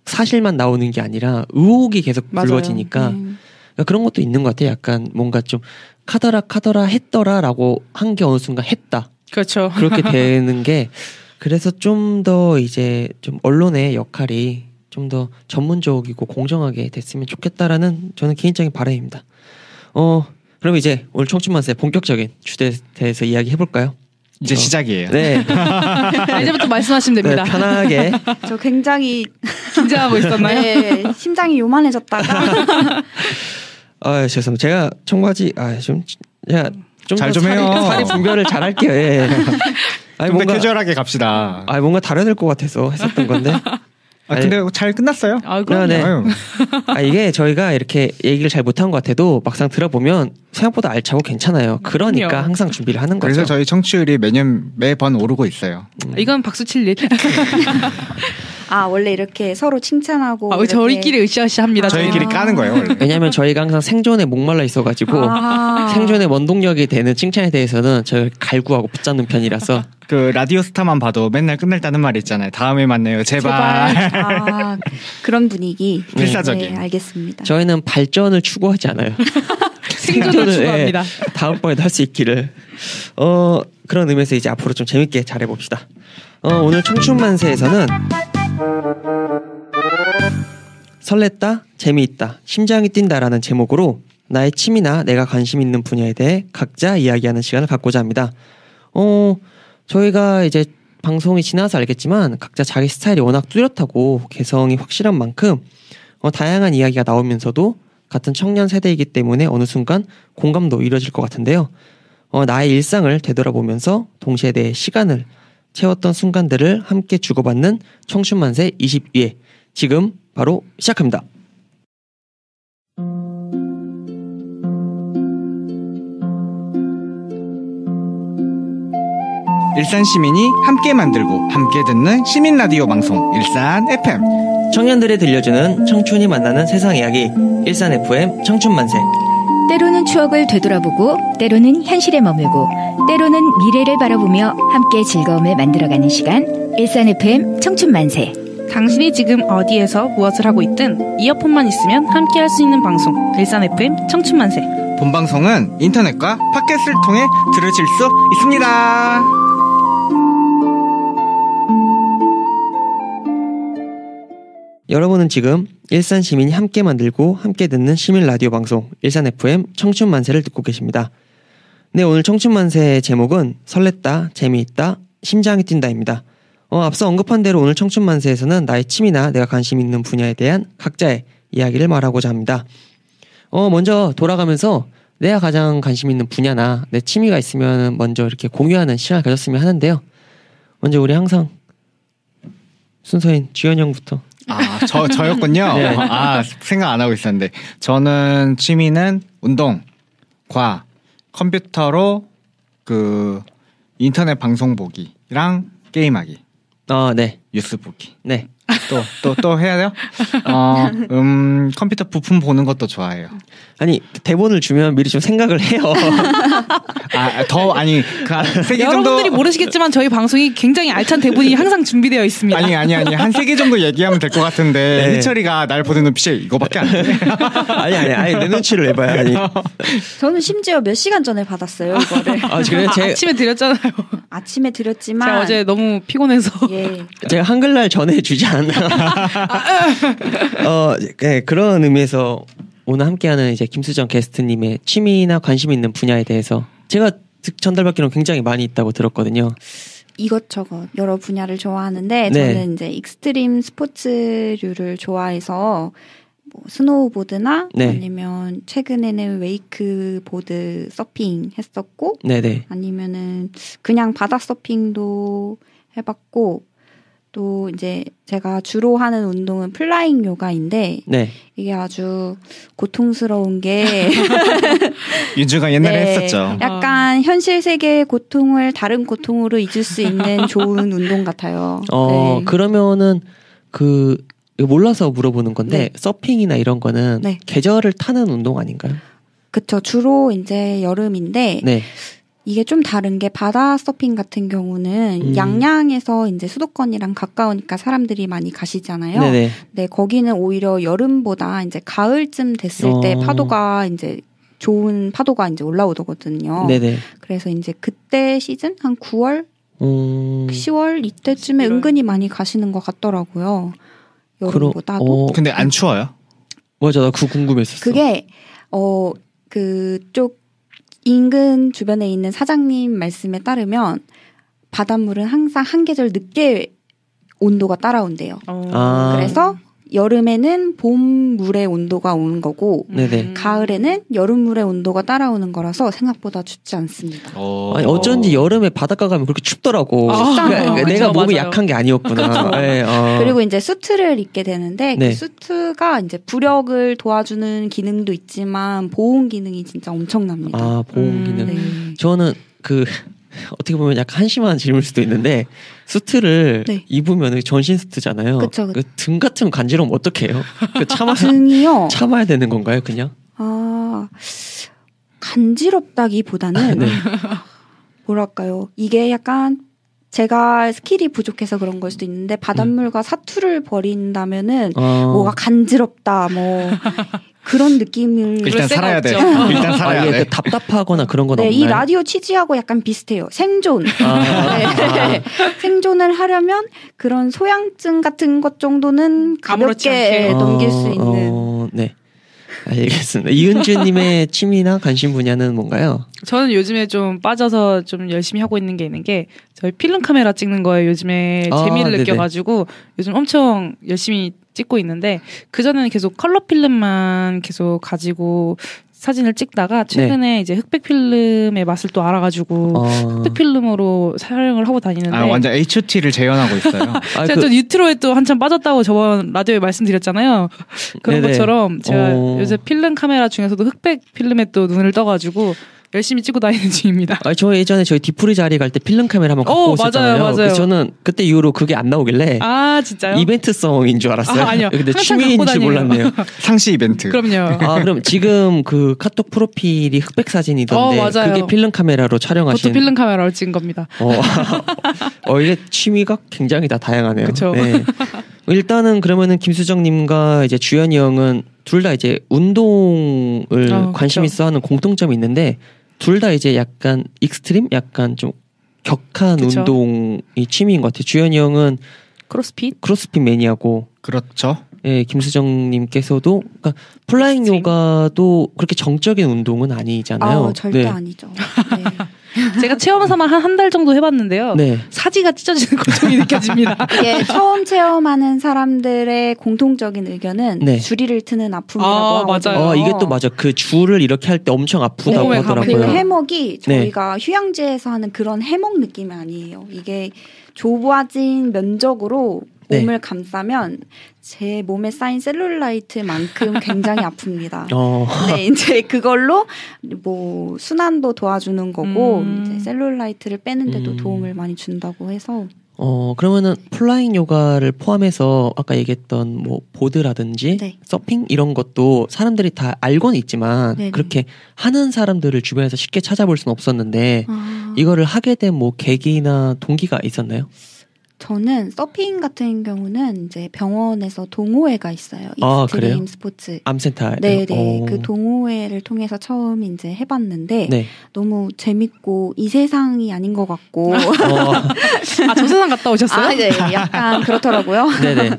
사실만 나오는 게 아니라 의혹이 계속 불거지니까 그러니까 그런 것도 있는 것 같아요. 약간 뭔가 좀 카더라 했더라라고 한 게 어느 순간 했다. 그렇죠. 그렇게 되는 게 그래서 좀 더 이제 좀 언론의 역할이 좀 더 전문적이고 공정하게 됐으면 좋겠다라는 저는 개인적인 바람입니다. 그럼 이제 오늘 청춘만세 본격적인 주제에 대해서 이야기 해볼까요? 이제 시작이에요. 네. 이제부터 말씀하시면 됩니다. 네, 편하게. 저 굉장히 긴장하고 있었나요? 네, 심장이 요만해졌다가. 죄송합니다. 제가 청바지 제가 잘 좀 해요. 사리 분별을 잘 할게요. 예. 좀 더 캐주얼하게 갑시다. 뭔가 다뤄야 될 것 같아서 했었던 건데. 근데 잘 끝났어요. 그럼요. 네. 이게 저희가 이렇게 얘기를 잘 못한 것 같아도 막상 들어보면 생각보다 알차고 괜찮아요. 그러니까 그럼요. 항상 준비를 하는 거죠. 그래서 저희 청취율이 매번 오르고 있어요. 이건 박수 칠 일. 원래 이렇게 서로 칭찬하고. 이렇게. 저희끼리 으쌰으쌰합니다. 저희끼리 까는 거예요, 원래. 왜냐하면 저희가 항상 생존에 목말라 있어가지고 생존의 원동력이 되는 칭찬에 대해서는 저희를 갈구하고 붙잡는 편이라서. 그 라디오스타만 봐도 맨날 끝냈다는 말 있잖아요. 다음에 만나요, 제발. 그런 분위기. 필사적인. 네, 알겠습니다. 저희는 발전을 추구하지 않아요. 생존을 추구합니다. 다음번에도 할 수 있기를. 그런 의미에서 이제 앞으로 좀 재밌게 잘해봅시다. 오늘 청춘만세에서는 설렜다, 재미있다, 심장이 뛴다라는 제목으로 나의 취미나 내가 관심 있는 분야에 대해 각자 이야기하는 시간을 갖고자 합니다. 저희가 이제 방송이 지나서 알겠지만 각자 자기 스타일이 워낙 뚜렷하고 개성이 확실한 만큼 다양한 이야기가 나오면서도 같은 청년 세대이기 때문에 어느 순간 공감도 이루어질 것 같은데요. 나의 일상을 되돌아보면서 동시에 내 시간을 채웠던 순간들을 함께 주고받는 청춘만세 22회 지금 바로 시작합니다. 일산 시민이 함께 만들고 함께 듣는 시민 라디오 방송 일산 FM. 청년들이 들려주는 청춘이 만나는 세상 이야기 일산 FM 청춘만세. 때로는 추억을 되돌아보고 때로는 현실에 머물고 때로는 미래를 바라보며 함께 즐거움을 만들어가는 시간 일산 FM 청춘만세. 당신이 지금 어디에서 무엇을 하고 있든 이어폰만 있으면 함께 할 수 있는 방송 일산 FM 청춘만세. 본방송은 인터넷과 팟캐스트를 통해 들으실 수 있습니다. 여러분은 지금 일산 시민이 함께 만들고 함께 듣는 시민 라디오 방송 일산 FM 청춘만세를 듣고 계십니다. 네, 오늘 청춘만세의 제목은 설렜다, 재미있다, 심장이 뛴다입니다. 앞서 언급한 대로 오늘 청춘만세에서는 나의 취미나 내가 관심 있는 분야에 대한 각자의 이야기를 말하고자 합니다. 먼저 돌아가면서 내가 가장 관심 있는 분야나 내 취미가 있으면 먼저 이렇게 공유하는 시간을 가졌으면 하는데요. 먼저 우리 항상 순서인 주현 형부터. 저였군요. 네. 생각 안 하고 있었는데. 저는 취미는 운동, 과학, 컴퓨터로 인터넷 방송 보기랑 게임하기. 네. 뉴스 보기. 네. 또 해야 돼요? 컴퓨터 부품 보는 것도 좋아해요. 아니, 대본을 주면 미리 좀 생각을 해요. 여러분들이 모르시겠지만 저희 방송이 굉장히 알찬 대본이 항상 준비되어 있습니다. 아니, 한 3개 정도 얘기하면 될 것 같은데, 네. 희철이가 날 보는 눈빛이 이거밖에 안 돼. 아니, 내 눈치를 내봐야. 아니. 저는 심지어 몇 시간 전에 받았어요, 이거를. 그래요? 아침에 드렸잖아요. 아침에 드렸지만. 제가 어제 너무 피곤해서. 예. 제가 한글날 전해주지 않나. 네, 그런 의미에서 오늘 함께하는 이제 김수정 게스트님의 취미나 관심 있는 분야에 대해서 제가 전달받기로는 굉장히 많이 있다고 들었거든요. 이것저것 여러 분야를 좋아하는데, 네. 저는 이제 익스트림 스포츠류를 좋아해서 뭐 스노우보드나 네. 아니면 최근에는 웨이크보드 서핑 했었고, 네네. 아니면은 그냥 바다 서핑도 해봤고, 또 이제 제가 주로 하는 운동은 플라잉 요가인데, 네. 이게 아주 고통스러운 게 윤주가 옛날에 네, 했었죠. 약간 현실 세계의 고통을 다른 고통으로 잊을 수 있는 좋은 운동 같아요. 네. 그러면은 이거 몰라서 물어보는 건데, 네. 서핑이나 이런 거는 네. 계절을 타는 운동 아닌가요? 그쵸. 주로 이제 여름인데, 네. 이게 좀 다른 게 바다 서핑 같은 경우는 양양에서 이제 수도권이랑 가까우니까 사람들이 많이 가시잖아요. 네네. 네, 거기는 오히려 여름보다 이제 가을쯤 됐을 때 파도가 이제 좋은 파도가 이제 올라오거든요. 네네. 그래서 이제 그때 시즌 한 9월, 10월 이때쯤에 은근히 많이 가시는 것 같더라고요. 여름보다도. 근데 안 추워요? 맞아, 나 그거 궁금했었어. 그게 그쪽 인근 주변에 있는 사장님 말씀에 따르면 바닷물은 항상 한 계절 늦게 온도가 따라온대요. 그래서 여름에는 봄 물의 온도가 오는 거고 가을에는 여름 물의 온도가 따라오는 거라서 생각보다 춥지 않습니다. 아니, 어쩐지 여름에 바닷가 가면 그렇게 춥더라고. 그러니까 내가 몸이 맞아요. 약한 게 아니었구나. 네, 그리고 이제 수트를 입게 되는데 그 수트가 이제 부력을 도와주는 기능도 있지만 보온 기능이 진짜 엄청납니다. 아, 보온 기능. 네. 저는 어떻게 보면 약간 한심한 질문일 수도 있는데 수트를 입으면 전신 수트잖아요. 그쵸. 그 등 같은 간지러움 어떻게 해요? 등이요? 참아야 되는 건가요, 그냥? 간지럽다기보다는 뭐랄까요? 이게 약간 제가 스킬이 부족해서 그런 걸 수도 있는데 바닷물과 사투를 벌인다면은 뭐가 간지럽다 그런 느낌을 일단 살아야 돼. 일단 살아야 돼. 답답하거나 그런 건 없나요? 이 라디오 취지하고 약간 비슷해요. 생존. 생존을 하려면 그런 소양증 같은 것 정도는 가볍게 넘길 수 있는. 네. 알겠습니다. 이은주님의 취미나 관심 분야는 뭔가요? 저는 요즘에 좀 빠져서 좀 열심히 하고 있는 게 저희 필름 카메라 찍는 거에 요즘에 재미를 느껴가지고 요즘 엄청 열심히 찍고 있는데 그전에는 계속 컬러 필름만 계속 가지고 사진을 찍다가 최근에 이제 흑백 필름의 맛을 또 알아가지고 흑백 필름으로 촬영을 하고 다니는데 완전 HOT를 재현하고 있어요. 제가 또 뉴트로에 또 한참 빠졌다고 저번 라디오에 말씀드렸잖아요. 그런 것처럼 제가 요새 필름 카메라 중에서도 흑백 필름에 또 눈을 떠가지고 열심히 찍고 다니는 중입니다. 저 예전에 저희 디프리 자리 갈 때 필름 카메라 한번 갖고 오셨잖아요. 맞아요. 그래서 저는 그때 이후로 그게 안 나오길래 진짜요? 이벤트성인 줄 알았어요. 아니요. 근데 취미인지 몰랐네요. 상시 이벤트. 그럼요. 그럼 지금 그 카톡 프로필이 흑백 사진이던데 맞아요. 그게 필름 카메라로 촬영하신. 그것도 필름 카메라로 찍은 겁니다. 이게 취미가 굉장히 다 다양하네요. 그렇죠. 네. 일단은 그러면은 김수정님과 이제 주현이 형은 둘 다 이제 운동을 관심 있어 하는 공통점이 있는데 둘 다 이제 약간 익스트림? 약간 좀 격한 운동이 취미인 것 같아요. 주현이 형은 크로스핏 매니아고. 그렇죠. 예, 김수정님께서도 그러니까 플라잉 요가도 그렇게 정적인 운동은 아니잖아요. 절대 아니죠. 네. 제가 체험 삼아 한 달 정도 해봤는데요. 사지가 찢어지는 고통이 느껴집니다. 처음 체험하는 사람들의 공통적인 의견은 줄이를 트는 아픔이라고 하거든요. 맞아요. 이게 또 맞아. 그 줄을 이렇게 할 때 엄청 아프다고 하더라고요. 그리고 해먹이 저희가 휴양지에서 하는 그런 해먹 느낌이 아니에요. 이게 좁아진 면적으로 몸을 감싸면 제 몸에 쌓인 셀룰라이트만큼 굉장히 아픕니다. 네, 이제 그걸로 뭐 순환도 도와주는 거고 이제 셀룰라이트를 빼는데도 도움을 많이 준다고 해서. 그러면은 플라잉 요가를 포함해서 아까 얘기했던 뭐 보드라든지 서핑 이런 것도 사람들이 다 알고는 있지만 그렇게 하는 사람들을 주변에서 쉽게 찾아볼 수는 없었는데 이거를 하게 된 뭐 계기나 동기가 있었나요? 저는 서핑 같은 경우는 이제 병원에서 동호회가 있어요. 익스트림 스포츠. 암센터. 네네. 그 동호회를 통해서 처음 이제 해봤는데 너무 재밌고 이 세상이 아닌 것 같고. 저 세상 갔다 오셨어요? 네. 약간 그렇더라고요. 네네.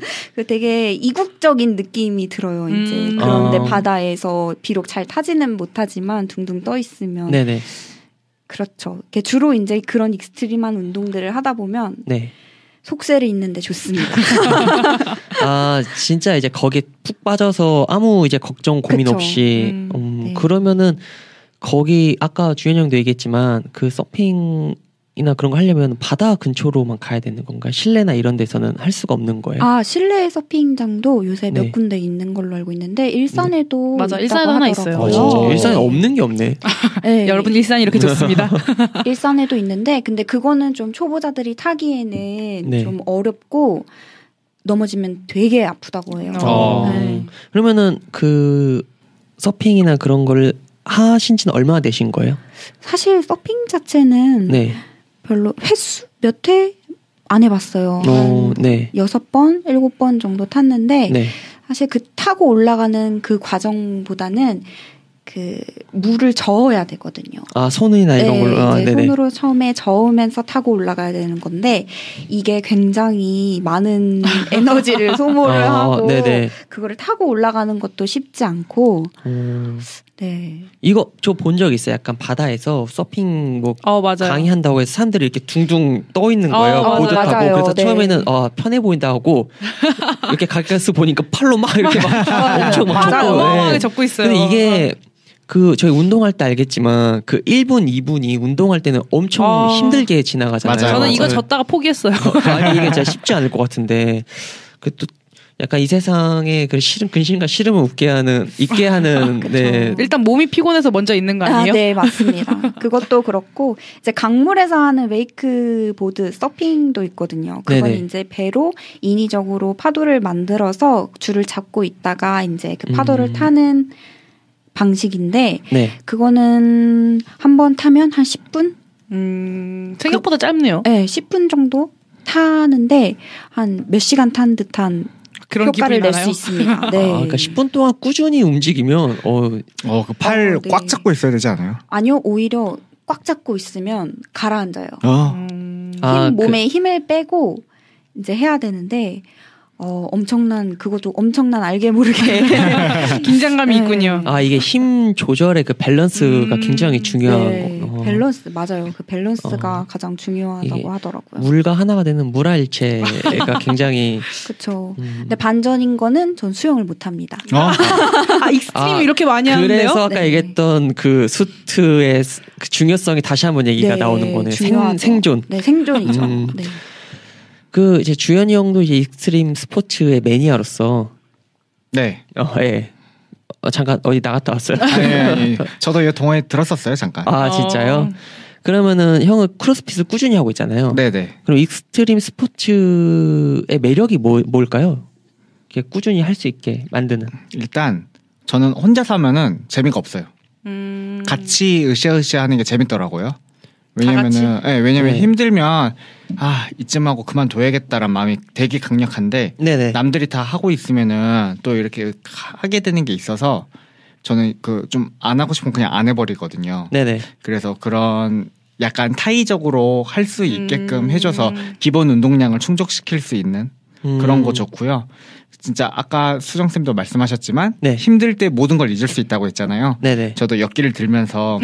되게 이국적인 느낌이 들어요. 이제 그런데 바다에서 비록 잘 타지는 못하지만 둥둥 떠 있으면. 네네. 그렇죠. 주로 이제 그런 익스트림한 운동들을 하다 보면. 속세를 잇는데 좋습니다. 진짜 이제 거기에 푹 빠져서 아무 이제 걱정 고민 없이 그러면은 거기 아까 주현 형도 얘기했지만 그 서핑이나 그런 거 하려면 바다 근처로만 가야 되는 건가요? 실내나 이런 데서는 할 수가 없는 거예요? 실내 서핑장도 요새 몇 군데 있는 걸로 알고 있는데 일산에도 맞아, 일산에도 하나 있어요. 진짜 일산에 없는 게 없네. 네. 여러분 일산이 이렇게 좋습니다. 일산에도 있는데 근데 그거는 좀 초보자들이 타기에는 좀 어렵고 넘어지면 되게 아프다고 해요. 그러면은 그 서핑이나 그런 거를 하신 지는 얼마나 되신 거예요? 사실 서핑 자체는 별로 횟수 몇 회 안 해봤어요. 6번, 7번 정도 탔는데 사실 그 타고 올라가는 그 과정보다는 그 물을 저어야 되거든요. 손이나 이런 걸로. 손으로 처음에 저으면서 타고 올라가야 되는 건데 이게 굉장히 많은 에너지를 소모를 하고 그거를 타고 올라가는 것도 쉽지 않고 네. 이거 저 본 적 있어요. 약간 바다에서 서핑 뭐 강의한다고 해서 사람들이 이렇게 둥둥 떠 있는 거예요. 보드 타고. 맞아요. 그래서 네. 처음에는 편해 보인다 하고 이렇게 가까이서 보니까 팔로 막 이렇게 막 엄청 막 어마어마하게 접고 있어요. 근데 이게 저희 운동할 때 알겠지만 1분, 2분이 운동할 때는 엄청 힘들게 지나가잖아요. 맞아요. 저는 이거 졌다가 포기했어요. 아니 이게 진짜 쉽지 않을 것 같은데 또 약간 이 세상에 근심과 싫음을 있게 하는 네. 일단 몸이 피곤해서 먼저 있는 거 아니에요? 네, 맞습니다. 그것도 그렇고 이제 강물에서 하는 웨이크보드 서핑도 있거든요. 그건 이제 배로 인위적으로 파도를 만들어서 줄을 잡고 있다가 이제 그 파도를 타는 방식인데 그거는 한번 타면 한 10분? 생각보다 짧네요. 네, 10분 정도 타는데 한 몇 시간 탄 듯한 그런 효과를 낼 수 있습니다. 네. 그러니까 10분 동안 꾸준히 움직이면 그 팔 꽉 잡고 있어야 되지 않아요? 아니요, 오히려 꽉 잡고 있으면 가라앉아요. 몸에 힘을 빼고 이제 해야 되는데 그것도 엄청난 알게 모르게 긴장감이 있군요. 이게 힘 조절의 그 밸런스가 굉장히 중요한 거. 밸런스 맞아요. 그 밸런스가 가장 중요하다고 하더라고요. 물과 하나가 되는 물화일체가 굉장히 그렇죠. 근데 반전인 거는 전 수영을 못 합니다. 익스트림 이렇게 많이 하는데요? 그래서 아까 얘기했던 그 수트의 그 중요성이 다시 한번 얘기가 나오는 거네요. 생존. 네, 생존이죠. 네. 이제 주현이 형도 이제 익스트림 스포츠의 매니아로서 잠깐 어디 나갔다 왔어요. 네. 저도 이 동호회 들었었어요 잠깐. 진짜요? 그러면은 형은 크로스핏을 꾸준히 하고 있잖아요. 네네. 그럼 익스트림 스포츠의 매력이 뭘까요? 이렇게 꾸준히 할 수 있게 만드는. 일단 저는 혼자서 하면은 재미가 없어요. 같이 으쌰으쌰 하는 게 재밌더라고요. 왜냐면 힘들면 이쯤 하고 그만둬야겠다란 마음이 되게 강력한데 남들이 다 하고 있으면은 또 이렇게 하게 되는 게 있어서 저는 좀 안 하고 싶으면 그냥 안 해버리거든요. 그래서 그런 약간 타의적으로 할 수 있게끔 해줘서 기본 운동량을 충족시킬 수 있는 그런 거 좋고요. 진짜 아까 수정쌤도 말씀하셨지만 힘들 때 모든 걸 잊을 수 있다고 했잖아요. 저도 역기를 들면서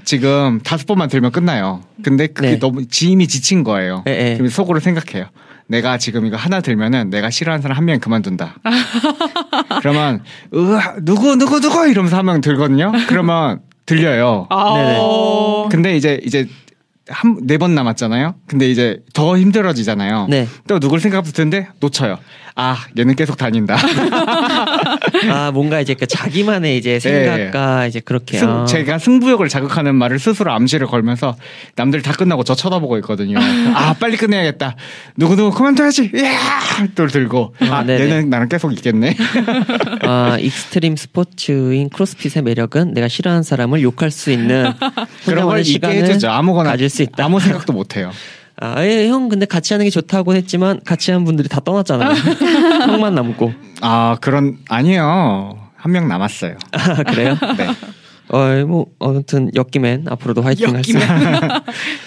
지금 5번만 들면 끝나요. 근데 그게 너무 이미 지친 거예요. 그럼 속으로 생각해요. 내가 지금 이거 하나 들면은 내가 싫어하는 사람 한 명 그만둔다. 그러면 누구 이러면서 한 명 들거든요. 그러면 들려요. 근데 이제 4번 남았잖아요. 근데 이제 더 힘들어지잖아요. 또 누굴 생각부터 드는데 놓쳐요. 얘는 계속 다닌다. 뭔가 이제 자기만의 이제 생각과 이제 그렇게 제가 승부욕을 자극하는 말을 스스로 암시를 걸면서 남들 다 끝나고 저 쳐다보고 있거든요. 빨리 끝내야겠다. 누구 그만둬야지. 또 들고 얘는 나랑 계속 있겠네. 익스트림 스포츠인 크로스핏의 매력은 내가 싫어하는 사람을 욕할 수 있는 그런 걸 있게 해주죠. 아무거나 가질 수 있다. 아무 생각도 못 해요. 형 근데 같이 하는 게 좋다고 했지만 같이 한 분들이 다 떠났잖아요. 형만 남고. 아니에요. 한 명 남았어요. 그래요? 네. 아무튼 엽기맨 앞으로도 화이팅 할 수 있어요.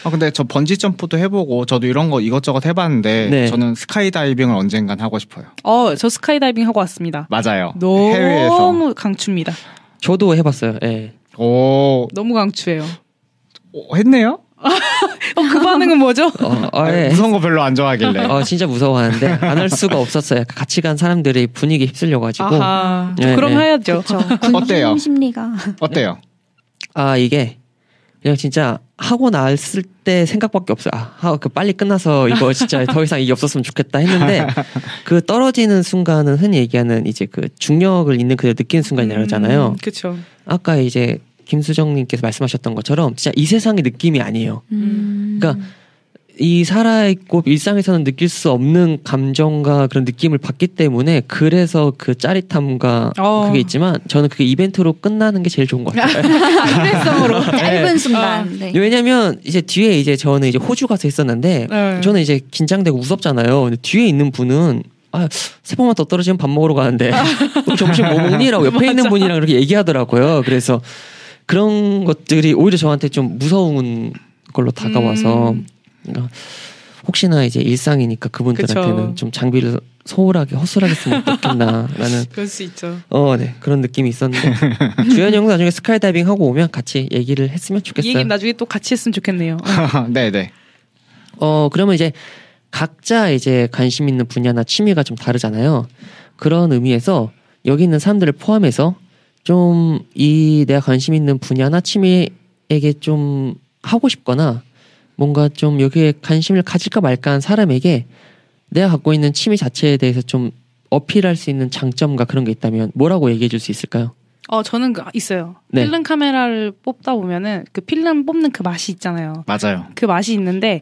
근데 저 번지 점프도 해보고 저도 이런 거 이것저것 해봤는데 저는 스카이다이빙을 언젠간 하고 싶어요. 저 스카이다이빙 하고 왔습니다. 맞아요. 너무 해외에서. 강추입니다. 저도 해봤어요. 너무 강추해요. 했네요? 그 반응은 뭐죠? 무서운 거 별로 안 좋아하길래. 진짜 무서워하는데 안 할 수가 없었어요. 같이 간 사람들이 분위기에 휩쓸려가지고. 그럼 해야죠. 어때요? 심리가. 어때요? 이게 그냥 진짜 하고 났을 때 생각밖에 없어요. 빨리 끝나서 이거 진짜 더 이상 이게 없었으면 좋겠다 했는데 그 떨어지는 순간은 흔히 얘기하는 이제 그 중력을 있는 그대로 느끼는 순간이라잖아요. 그렇죠. 아까 이제 김수정님께서 말씀하셨던 것처럼 진짜 이 세상의 느낌이 아니에요. 그러니까 이 살아있고 일상에서는 느낄 수 없는 감정과 그런 느낌을 받기 때문에 그래서 그 짜릿함과 그게 있지만 저는 그게 이벤트로 끝나는 게 제일 좋은 것 같아요. 이벤트성으로 짧은 순간. 왜냐면 이제 뒤에 이제 저는 이제 호주 가서 했었는데 저는 이제 긴장되고 무섭잖아요. 근데 뒤에 있는 분은 3번만 더 떨어지면 밥 먹으러 가는데 점심 뭐 먹니?라고 옆에 있는 분이랑 그렇게 얘기하더라고요. 그래서 그런 것들이 오히려 저한테 좀 무서운 걸로 다가와서 혹시나 이제 일상이니까 그분들한테는 좀 장비를 소홀하게 허술하게 쓰면 어떻겠나라는 그럴 수 있죠. 네 그런 느낌이 있었는데 주현이 형도 나중에 스카이다이빙 하고 오면 같이 얘기를 했으면 좋겠어요. 이 얘기 나중에 또 같이 했으면 좋겠네요. 네네. 그러면 이제 각자 이제 관심 있는 분야나 취미가 좀 다르잖아요. 그런 의미에서 여기 있는 사람들을 포함해서 좀 내가 관심 있는 분야나 취미에게 좀 하고 싶거나 뭔가 좀 여기에 관심을 가질까 말까 한 사람에게 내가 갖고 있는 취미 자체에 대해서 좀 어필할 수 있는 장점과 그런 게 있다면 뭐라고 얘기해 줄 수 있을까요? 저는 있어요. 네. 필름 카메라를 뽑다 보면은 그 필름 뽑는 그 맛이 있잖아요. 맞아요. 그 맛이 있는데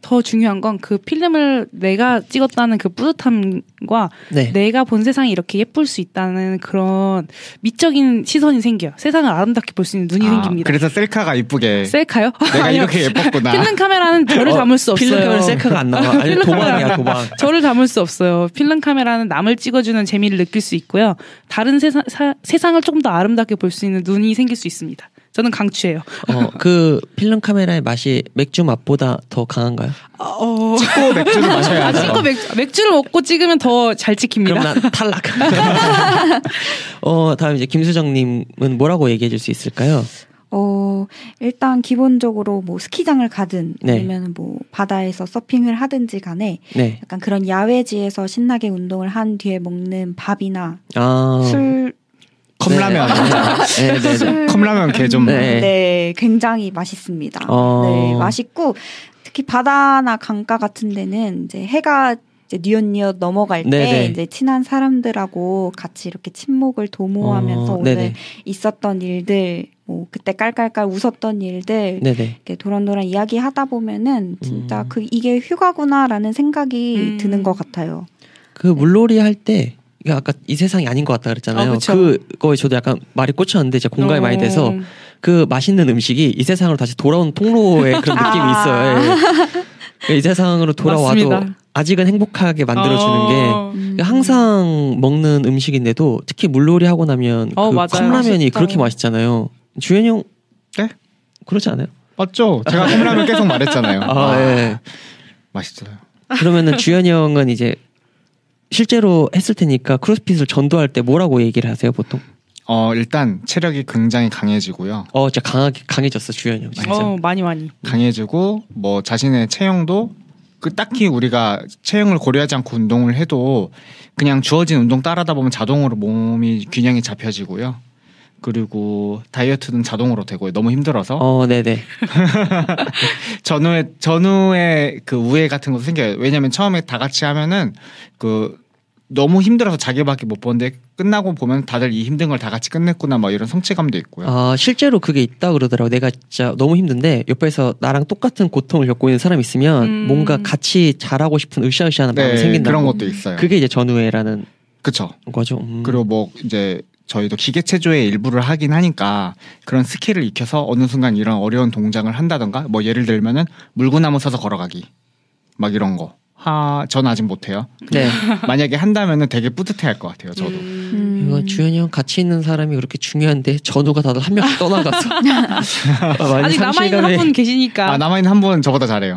더 중요한 건 그 필름을 내가 찍었다는 그 뿌듯함과 네. 내가 본 세상이 이렇게 예쁠 수 있다는 그런 미적인 시선이 생겨요. 세상을 아름답게 볼 수 있는 눈이 생깁니다. 그래서 셀카가 이쁘게. 셀카요? 내가 이렇게 예뻤구나. 필름 카메라는 저를 담을 수 없어요. 필름 카메라 셀카가 안 나와. 아니 도망이야 도망. 저를 담을 수 없어요. 필름 카메라는 남을 찍어주는 재미를 느낄 수 있고요. 다른 세상을 조금 더 아름답게 볼 수 있는 눈이 생길 수 있습니다. 저는 강추해요. 그 필름 카메라의 맛이 맥주 맛보다 더 강한가요? 찍고 맥주를 마셔야죠. 찍고 맥주를 먹고 찍으면 더 잘 찍힙니다. 그럼 난 탈락. 다음 이제 김수정님은 뭐라고 얘기해 줄 수 있을까요? 일단 기본적으로 뭐 스키장을 가든 네. 아니면 뭐 바다에서 서핑을 하든지 간에 네. 약간 그런 야외지에서 신나게 운동을 한 뒤에 먹는 밥이나 술 컵라면. 네. 컵라면 개 좀. 네, 굉장히 맛있습니다. 네, 맛있고 특히 바다나 강가 같은 데는 이제 해가 이제 뉘엿뉘엿 넘어갈 때 이제 친한 사람들하고 같이 이렇게 친목을 도모하면서 오늘 있었던 일들, 뭐 그때 깔깔깔 웃었던 일들 이렇게 도란도란 이야기하다 보면은 진짜 이게 휴가구나라는 생각이 드는 것 같아요. 그 물놀이 할 때. 아까 이 세상이 아닌 것 같다 그랬잖아요. 그거에 저도 약간 말이 꽂혔는데 제가 공감이 많이 돼서 그 맛있는 음식이 이 세상으로 다시 돌아온 통로의 그런 느낌이 있어요. 예. 이 세상으로 돌아와도 맞습니다. 아직은 행복하게 만들어주는 게 항상 먹는 음식인데도 특히 물놀이 하고 나면 그 컵라면이 그렇게 맛있잖아요. 주현이 형, 네? 그렇지 않아요? 맞죠. 제가 컵라면 계속 말했잖아요. 네. 맛있어요. 그러면은 주현이 형은 이제 실제로 했을 테니까 크로스핏을 전도할 때 뭐라고 얘기를 하세요 보통? 일단 체력이 굉장히 강해지고요. 진짜 강해졌어 주현이 형. 진짜. 많이 강해지고 뭐 자신의 체형도 딱히 우리가 체형을 고려하지 않고 운동을 해도 그냥 주어진 운동 따라다 보면 자동으로 몸이 균형이 잡혀지고요. 그리고 다이어트는 자동으로 되고요. 너무 힘들어서. 네네. 전후에 그 우회 같은 것도 생겨요. 왜냐면 처음에 다 같이 하면은 너무 힘들어서 자기밖에 못 보는데 끝나고 보면 다들 이 힘든 걸 다 같이 끝냈구나 뭐 이런 성취감도 있고요. 실제로 그게 있다 그러더라고. 내가 진짜 너무 힘든데 옆에서 나랑 똑같은 고통을 겪고 있는 사람이 있으면 뭔가 같이 잘하고 싶은 으쌰으쌰한 마음이 생긴다고. 그런 것도 있어요. 그게 이제 전후회라는 그쵸. 거죠. 그리고 뭐 이제 저희도 기계체조의 일부를 하긴 하니까 그런 스킬을 익혀서 어느 순간 이런 어려운 동작을 한다던가 뭐 예를 들면은 물구나무 서서 걸어가기 막 이런 거. 전 아직 못해요. 네. 만약에 한다면은 되게 뿌듯해할 것 같아요. 저도. 이거 주현이 형 같이 있는 사람이 그렇게 중요한데 전우가 다들 한 명씩 떠나갔어. 아직 남아있는 한 분 계시니까. 남아있는 한 분은 저보다 잘해요.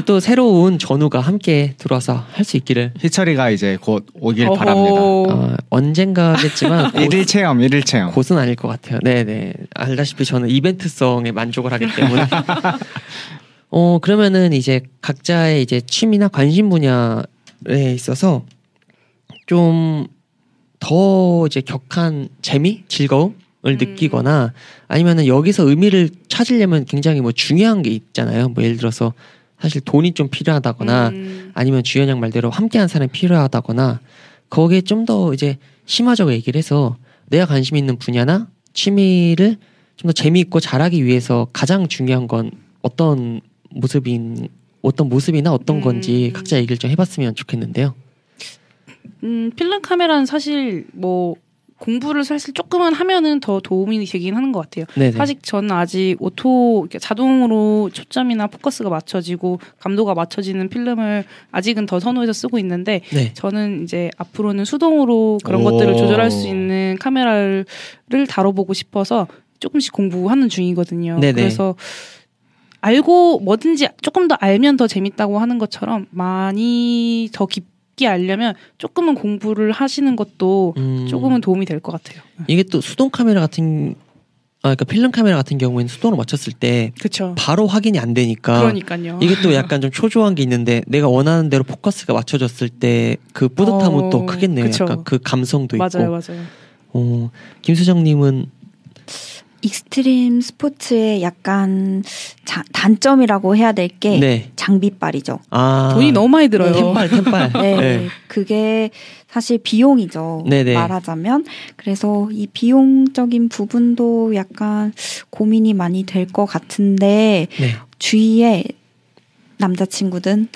또 새로운 전우가 함께 들어와서 할 수 있기를. 희철이가 이제 곧 오길 바랍니다. 언젠가겠지만 일일 체험. 곧은 아닐 것 같아요. 네네. 알다시피 저는 이벤트성에 만족을 하기 때문에. 그러면은 이제 각자의 이제 취미나 관심 분야에 있어서 좀 더 이제 격한 재미, 즐거움을 느끼거나 아니면은 여기서 의미를 찾으려면 굉장히 뭐 중요한 게 있잖아요. 뭐 예를 들어서 사실 돈이 좀 필요하다거나 아니면 주현이 형 말대로 함께한 사람이 필요하다거나 거기에 좀 더 이제 심화적으로 얘기를 해서 내가 관심 있는 분야나 취미를 좀 더 재미있고 잘하기 위해서 가장 중요한 건 어떤 모습이나 어떤 건지 각자 얘기를 좀 해봤으면 좋겠는데요. 필름 카메라는 사실 뭐 공부를 사실 조금은 하면은 더 도움이 되긴 하는 것 같아요. 네네. 사실 저는 아직 자동으로 초점이나 포커스가 맞춰지고 감도가 맞춰지는 필름을 아직은 더 선호해서 쓰고 있는데 네. 저는 이제 앞으로는 수동으로 그런 것들을 조절할 수 있는 카메라를 다뤄보고 싶어서 조금씩 공부하는 중이거든요. 네네. 그래서 알고 뭐든지 조금 더 알면 더 재밌다고 하는 것처럼 많이 더 깊게 알려면 조금은 공부를 하시는 것도 조금은 도움이 될 것 같아요. 이게 또 수동 카메라 같은 그러니까 필름 카메라 같은 경우에는 수동으로 맞췄을 때 그쵸. 바로 확인이 안 되니까 그러니까요. 이게 또 약간 좀 초조한 게 있는데 내가 원하는 대로 포커스가 맞춰졌을 때 그 뿌듯함은 또 크겠네요. 그쵸. 약간 그 감성도 맞아요, 있고. 맞아요. 김수정님은 익스트림 스포츠의 약간 단점이라고 해야 될 게 네. 장비빨이죠. 돈이 너무 많이 들어요. 템빨. 네, 네. 그게 사실 비용이죠. 네네. 말하자면. 그래서 이 비용적인 부분도 약간 고민이 많이 될 것 같은데 네. 주위에 남자친구든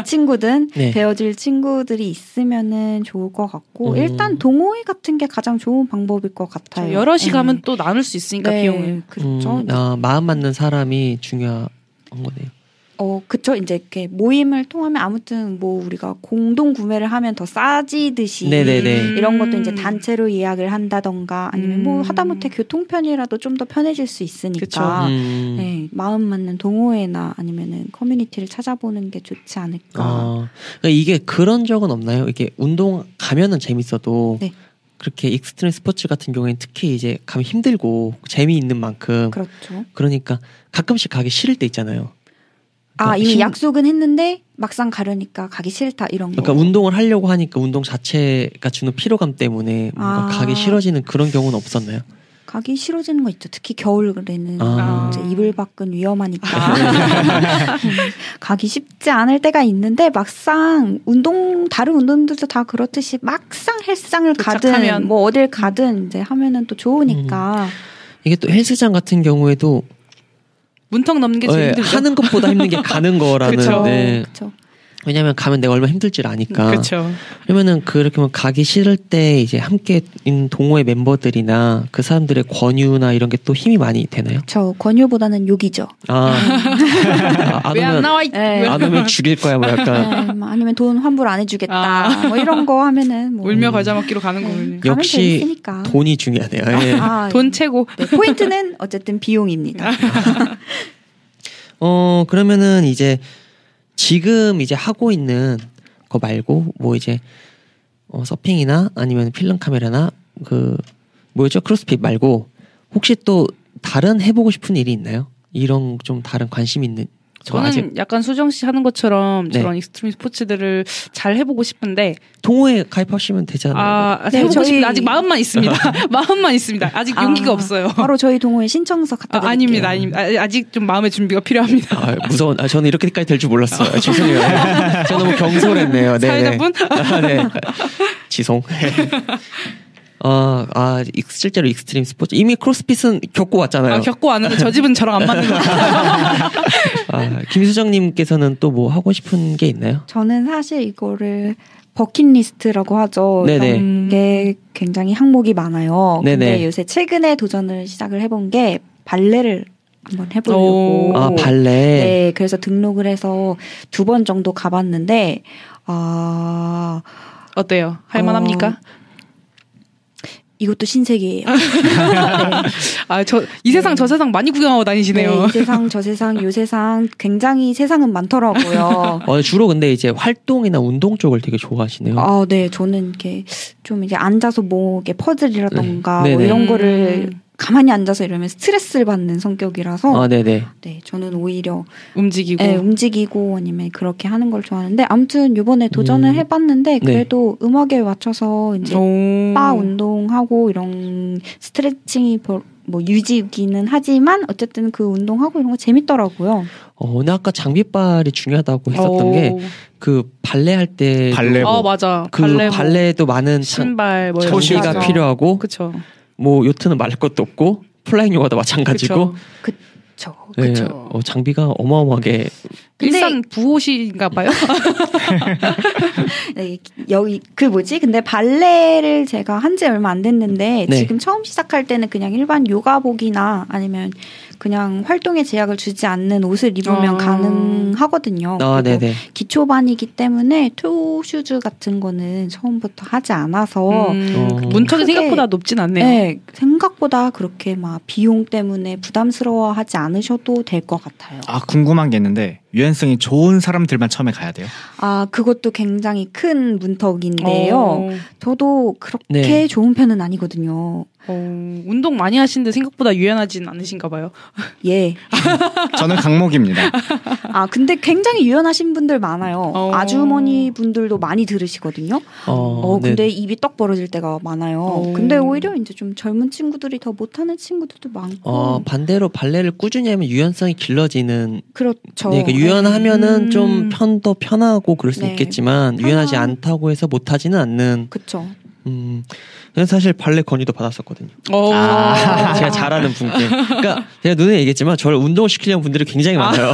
친구든 네. 배워줄 친구들이 있으면은 좋을 것 같고 일단 동호회 같은 게 가장 좋은 방법일 것 같아요. 여럿이 가면 또 나눌 수 있으니까 네. 비용을. 그렇죠. 마음 맞는 사람이 중요한 거네요. 그쵸. 이제 이렇게 모임을 통하면 아무튼 뭐 우리가 공동 구매를 하면 더 싸지듯이 네네네. 이런 것도 이제 단체로 예약을 한다던가 아니면 뭐 하다못해 교통편이라도 좀 더 편해질 수 있으니까 네, 마음 맞는 동호회나 아니면은 커뮤니티를 찾아보는 게 좋지 않을까. 그러니까 이게 그런 적은 없나요? 이게 운동 가면은 재밌어도 네. 그렇게 익스트림 스포츠 같은 경우에는 특히 이제 가면 힘들고 재미있는 만큼 그렇죠. 그러니까 가끔씩 가기 싫을 때 있잖아요. 이미 약속은 했는데 막상 가려니까 가기 싫다 이런 거. 그러니까 운동을 하려고 하니까 운동 자체가 주는 피로감 때문에 뭔가 가기 싫어지는 그런 경우는 없었나요? 가기 싫어지는 거 있죠. 특히 겨울에는 이제 이불 밖은 위험하니까 가기 쉽지 않을 때가 있는데 막상 다른 운동들도 다 그렇듯이 막상 헬스장을 가든 뭐 어딜 가든 이제 하면은 또 좋으니까. 이게 또 헬스장 같은 경우에도 문턱 넘는 게 제일 힘들죠. 하는 것보다 힘든 게 가는 거라는. 그쵸. 네. 그쵸. 왜냐하면 가면 내가 얼마나 힘들지를 아니까. 그렇죠. 그러면은 그렇게 하면 가기 싫을 때 이제 함께 있는 동호회 멤버들이나 그 사람들의 권유나 이런 게 또 힘이 많이 되나요? 저 권유보다는 욕이죠. 왜 안 나와? 안 오면 죽일 거야, 뭐 약간. 네, 아니면 돈 환불 안 해주겠다. 뭐 이런 거 하면은 뭐. 울며 과자 먹기로 가는 거군요. 역시 재밌으니까. 돈이 중요하네요. 예. 돈 최고. 네, 포인트는 어쨌든 비용입니다. 그러면은 이제 지금 이제 하고 있는 거 말고 뭐 이제 서핑이나 아니면 필름 카메라나 그 뭐였죠? 크로스핏 말고 혹시 또 다른 해보고 싶은 일이 있나요? 이런 좀 다른 관심 있는. 저는 아직... 약간 수정 씨 하는 것처럼 저런 익스트림 스포츠들을 잘 해보고 싶은데 동호회 가입하시면 되잖아요. 해보고 싶은데 아직 마음만 있습니다. 마음만 있습니다. 아직 용기가 없어요. 바로 저희 동호회 신청서 갖다 드릴게요. 아닙니다. 아직 좀 마음의 준비가 필요합니다. 무서운. 저는 이렇게까지 될 줄 몰랐어요. 죄송해요. 저 너무 경솔했네요. 네. 사회자분? 네. 지송. 실제로 익스트림 스포츠 이미 크로스핏은 겪고 왔잖아요. 겪고 왔는데 저 집은 저랑 안 맞는 것 같아요. 김수정님께서는 또 뭐 하고 싶은 게 있나요? 저는 사실 이거를 버킷리스트라고 하죠. 이런 게 굉장히 항목이 많아요. 근데 요새 최근에 도전을 시작을 해본 게 발레를 한번 해보려고. 발레. 네, 그래서 등록을 해서 2번 정도 가봤는데 어때요? 할만합니까? 이것도 신세계예요. 네. 이 세상 저 세상 많이 구경하고 다니시네요. 네, 이 세상 저 세상 요 세상 굉장히 세상은 많더라고요. 주로 근데 이제 활동이나 운동 쪽을 되게 좋아하시네요. 네, 저는 이렇게 좀 이제 앉아서 뭐 이게 퍼즐이라던가 뭐 이런 거를 가만히 앉아서 이러면 스트레스를 받는 성격이라서 네, 저는 오히려 움직이고 아니면 그렇게 하는 걸 좋아하는데 아무튼 이번에 도전을 해봤는데 그래도 음악에 맞춰서 이제 바 운동하고 이런 스트레칭이 뭐 유지기는 하지만 어쨌든 그 운동하고 이런 거 재밌더라고요. 근데 아까 장비빨이 중요하다고 했었던 게 그 발레 할 때 맞아. 그 발레도 많은 신발 뭐 장비가 필요하고 그쵸. 뭐 요트는 말할 것도 없고 플라잉 요가도 마찬가지고 그쵸. 네, 장비가 어마어마하게 일산 부호시인가 봐요. 네, 여기 근데 발레를 제가 한 지 얼마 안 됐는데 지금 처음 시작할 때는 그냥 일반 요가복이나 아니면 그냥 활동에 제약을 주지 않는 옷을 입으면 가능하거든요. 네네. 기초반이기 때문에 투 슈즈 같은 거는 처음부터 하지 않아서 문턱이 생각보다 높진 않네요. 네, 생각보다 그렇게 막 비용 때문에 부담스러워하지 않으셔도 될 것 같아요. 궁금한 게 있는데 유연성이 좋은 사람들만 처음에 가야 돼요? 그것도 굉장히 큰 문턱인데요. 저도 그렇게 좋은 편은 아니거든요. 운동 많이 하시는데 생각보다 유연하진 않으신가 봐요. 예. 저는 강목입니다. 근데 굉장히 유연하신 분들 많아요. 아주머니 분들도 많이 들으시거든요. 근데 입이 떡 벌어질 때가 많아요. 근데 오히려 이제 좀 젊은 친구들이 더 못하는 친구들도 많고. 반대로 발레를 꾸준히 하면 유연성이 길러지는. 그렇죠. 네, 유연하면은 좀 편도 편하고 그럴 수 있겠지만 유연하지 않다고 해서 못하지는 않는. 그렇죠. 사실 발레 건의도 받았었거든요. 제가 잘하는 분께. 그러니까 제가 눈에 얘기했지만 저를 운동을 시키려는 분들이 굉장히 많아요.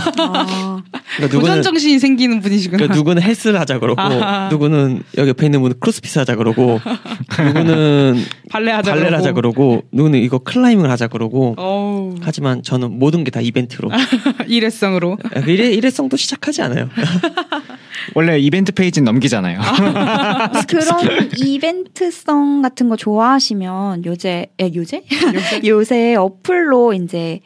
그러니까 도전 정신이 생기는 분이시구나. 그러니까 누구는 헬스를 하자 그러고, 누구는 여기 옆에 있는 분은 크로스핏 하자 그러고, 누구는 발레를 하자 그러고, 누구는 이거 클라이밍을 하자 그러고. 하지만 저는 모든 게 다 이벤트로. 일회성으로. 일회성도 시작하지 않아요. 원래 이벤트 페이지는 넘기잖아요. 그런 이벤트성 같은 거 좋아하시면 요새 어플로 이제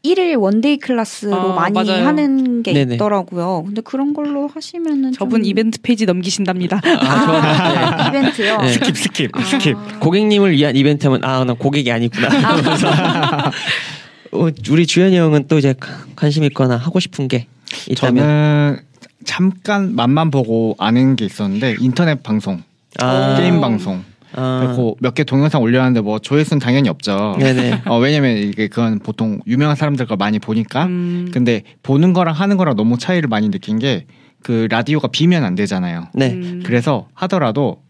1일 원데이 클래스로 많이 맞아요. 하는 게 네네. 있더라고요. 근데 그런 걸로 하시면은 저분 이벤트 페이지 넘기신답니다. 네. 이벤트요. 네. 스킵. 고객님을 위한 이벤트면 난 고객이 아니구나. 우리 주현이 형은 또 이제 관심 있거나 하고 싶은 게 있다면? 저는 잠깐 맛만 보고 아는 게 있었는데 인터넷 방송, 게임 방송. 그리고 몇 개 동영상 올려놨는데 뭐 조회수는 당연히 없죠. 네네. 왜냐면 이게 그건 보통 유명한 사람들 걸 많이 보니까. 근데 보는 거랑 하는 거랑 너무 차이를 많이 느낀 게 그 라디오가 비면 안 되잖아요. 네. 그래서 하더라도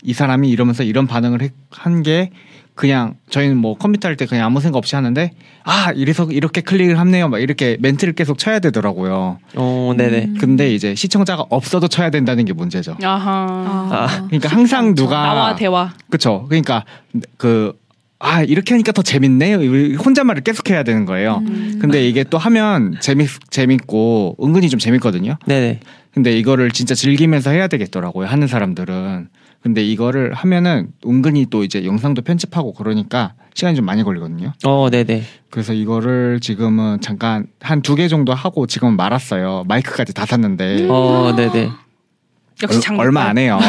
이 사람이 이러면서 이런 반응을 한 게 그냥 저희는 뭐 컴퓨터 할 때 그냥 아무 생각 없이 하는데 이래서 이렇게 클릭을 하네요 막 이렇게 멘트를 계속 쳐야 되더라고요. 네네. 근데 이제 시청자가 없어도 쳐야 된다는 게 문제죠. 그러니까 항상 누가 나와 대화. 그렇죠. 그러니까 이렇게 하니까 더 재밌네. 혼잣말을 계속 해야 되는 거예요. 근데 이게 또 하면 재밌고 은근히 좀 재밌거든요. 네네. 근데 이거를 진짜 즐기면서 해야 되겠더라고요. 하는 사람들은. 근데 이거를 하면은 은근히 또 이제 영상도 편집하고 그러니까 시간이 좀 많이 걸리거든요. 네네. 그래서 이거를 지금은 잠깐 한 2개 정도 하고 지금은 말았어요. 마이크까지 다 샀는데. 네네. 역시 얼마 안 해요.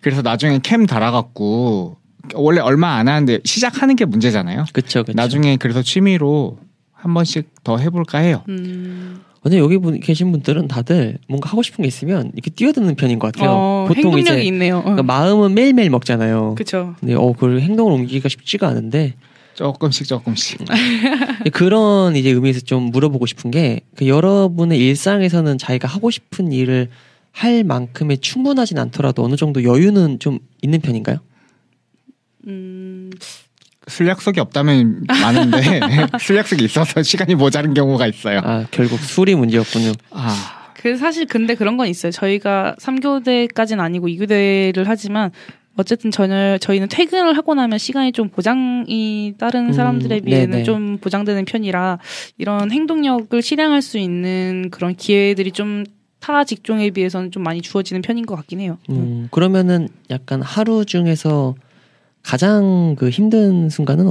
그래서 나중에 캠 달아갖고 원래 얼마 안 하는데 시작하는 게 문제잖아요. 그쵸. 나중에 그래서 취미로 한 번씩 더 해볼까 해요. 근데 여기 계신 분들은 다들 뭔가 하고 싶은 게 있으면 이렇게 뛰어드는 편인 것 같아요. 보통 행동력이 이제 있네요. 그러니까 마음은 매일매일 먹잖아요. 그렇죠. 근데 그걸 행동을 옮기기가 쉽지가 않은데 조금씩 그런 이제 의미에서 좀 물어보고 싶은 게 여러분의 일상에서는 자기가 하고 싶은 일을 할 만큼의 충분하진 않더라도 어느 정도 여유는 좀 있는 편인가요? 술 약속이 없다면 많은데 술 약속이 있어서 시간이 모자른 경우가 있어요. 결국 술이 문제였군요. 사실 근데 그런 건 있어요. 저희가 3교대까지는 아니고 2교대를 하지만 어쨌든 저희는 퇴근을 하고 나면 시간이 좀 보장이 다른 사람들에 비해는 네네. 좀 보장되는 편이라 이런 행동력을 실행할 수 있는 그런 기회들이 좀 타 직종에 비해서는 좀 많이 주어지는 편인 것 같긴 해요. 그러면은 약간 하루 중에서 가장 힘든 순간은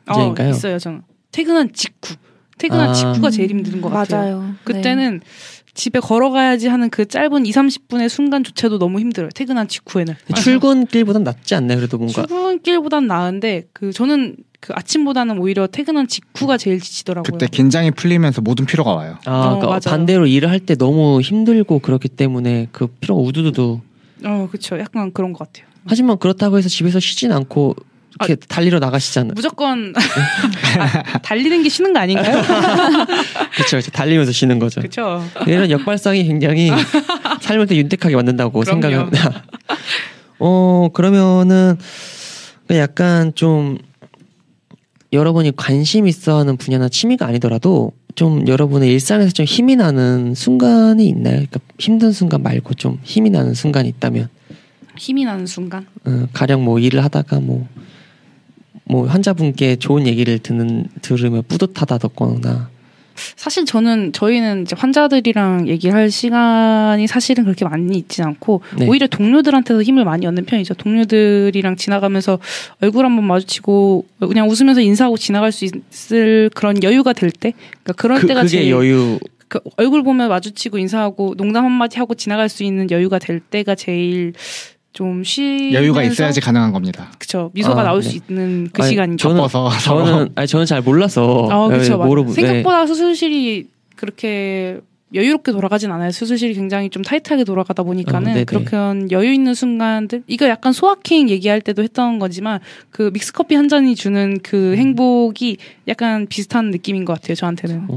언제인가요? 있어요. 저는 퇴근한 직후가 제일 힘든 것 같아요. 맞아요. 그때는 집에 걸어가야지 하는 그 짧은 2-30분의 순간조차도 너무 힘들어요. 퇴근한 직후에는. 출근길보단 낫지 않나요? 그래도 뭔가. 출근길보단 나은데 저는 아침보다는 오히려 퇴근한 직후가 제일 지치더라고요. 그때 긴장이 풀리면서 모든 피로가 와요. 그러니까 반대로 일을 할 때 너무 힘들고 그렇기 때문에 그 피로가 우두두두. 그렇죠. 약간 그런 것 같아요. 하지만 그렇다고 해서 집에서 쉬진 않고 이렇게 달리러 나가시잖아요. 무조건 달리는 게 쉬는 거 아닌가요? 그렇죠. 달리면서 쉬는 거죠. 그렇죠. 이런 역발상이 굉장히 삶을 더 윤택하게 만든다고 생각합니다. 그러면은 약간 좀 여러분이 관심 있어하는 분야나 취미가 아니더라도 좀 여러분의 일상에서 좀 힘이 나는 순간이 있나요? 그러니까 힘든 순간 말고 좀 힘이 나는 순간이 있다면. 힘이 나는 순간? 가령 일을 하다가 뭐 환자분께 좋은 얘기를 들으면 뿌듯하다거나. 사실 저희는 이제 환자들이랑 얘기할 시간이 사실은 그렇게 많이 있지 않고 네. 오히려 동료들한테서 힘을 많이 얻는 편이죠. 동료들이랑 지나가면서 얼굴 한번 마주치고 그냥 웃으면서 인사하고 지나갈 수 있을 그런 여유가 될 때, 그러니까 그런 때가 그게 제일 여유. 그 얼굴 보면 마주치고 인사하고 농담 한마디 하고 지나갈 수 있는 여유가 될 때가 제일 좀 여유가 있어야지 가능한 겁니다. 그렇죠. 미소가 나올 수 있는 그 시간이죠. 저는 잘 몰라서. 그렇죠. 생각보다 수술실이 그렇게 여유롭게 돌아가진 않아요. 수술실이 굉장히 좀 타이트하게 돌아가다 보니까는 그렇게 여유 있는 순간들, 이거 약간 소확행 얘기할 때도 했던 거지만 그 믹스커피 한 잔이 주는 그 행복이 약간 비슷한 느낌인 것 같아요. 저한테는.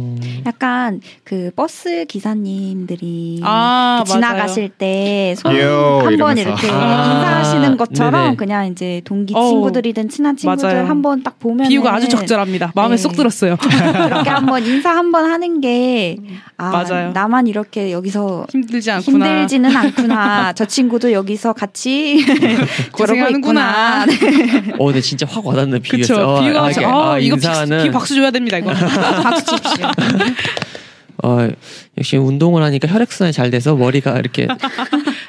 약간 그 버스 기사님들이 지나가실 때 손 한번 이렇게 인사하시는 것처럼 그냥 이제 동기 친구들이든 친한 친구들 한번 딱 보면 비유가 아주 적절합니다. 마음에 쏙 들었어요. 그렇게 한번 인사 한번 하는 게 맞아요. 나만 이렇게 여기서 힘들지는 않구나. 저 친구도 여기서 같이 고생하는구나. 네, 진짜 확 와닿는 비유였어요. 비유가 이거 인사는 박수 줘야 됩니다. 이거 박수 칩시오. 역시 운동을 하니까 혈액순환이 잘 돼서 머리가 이렇게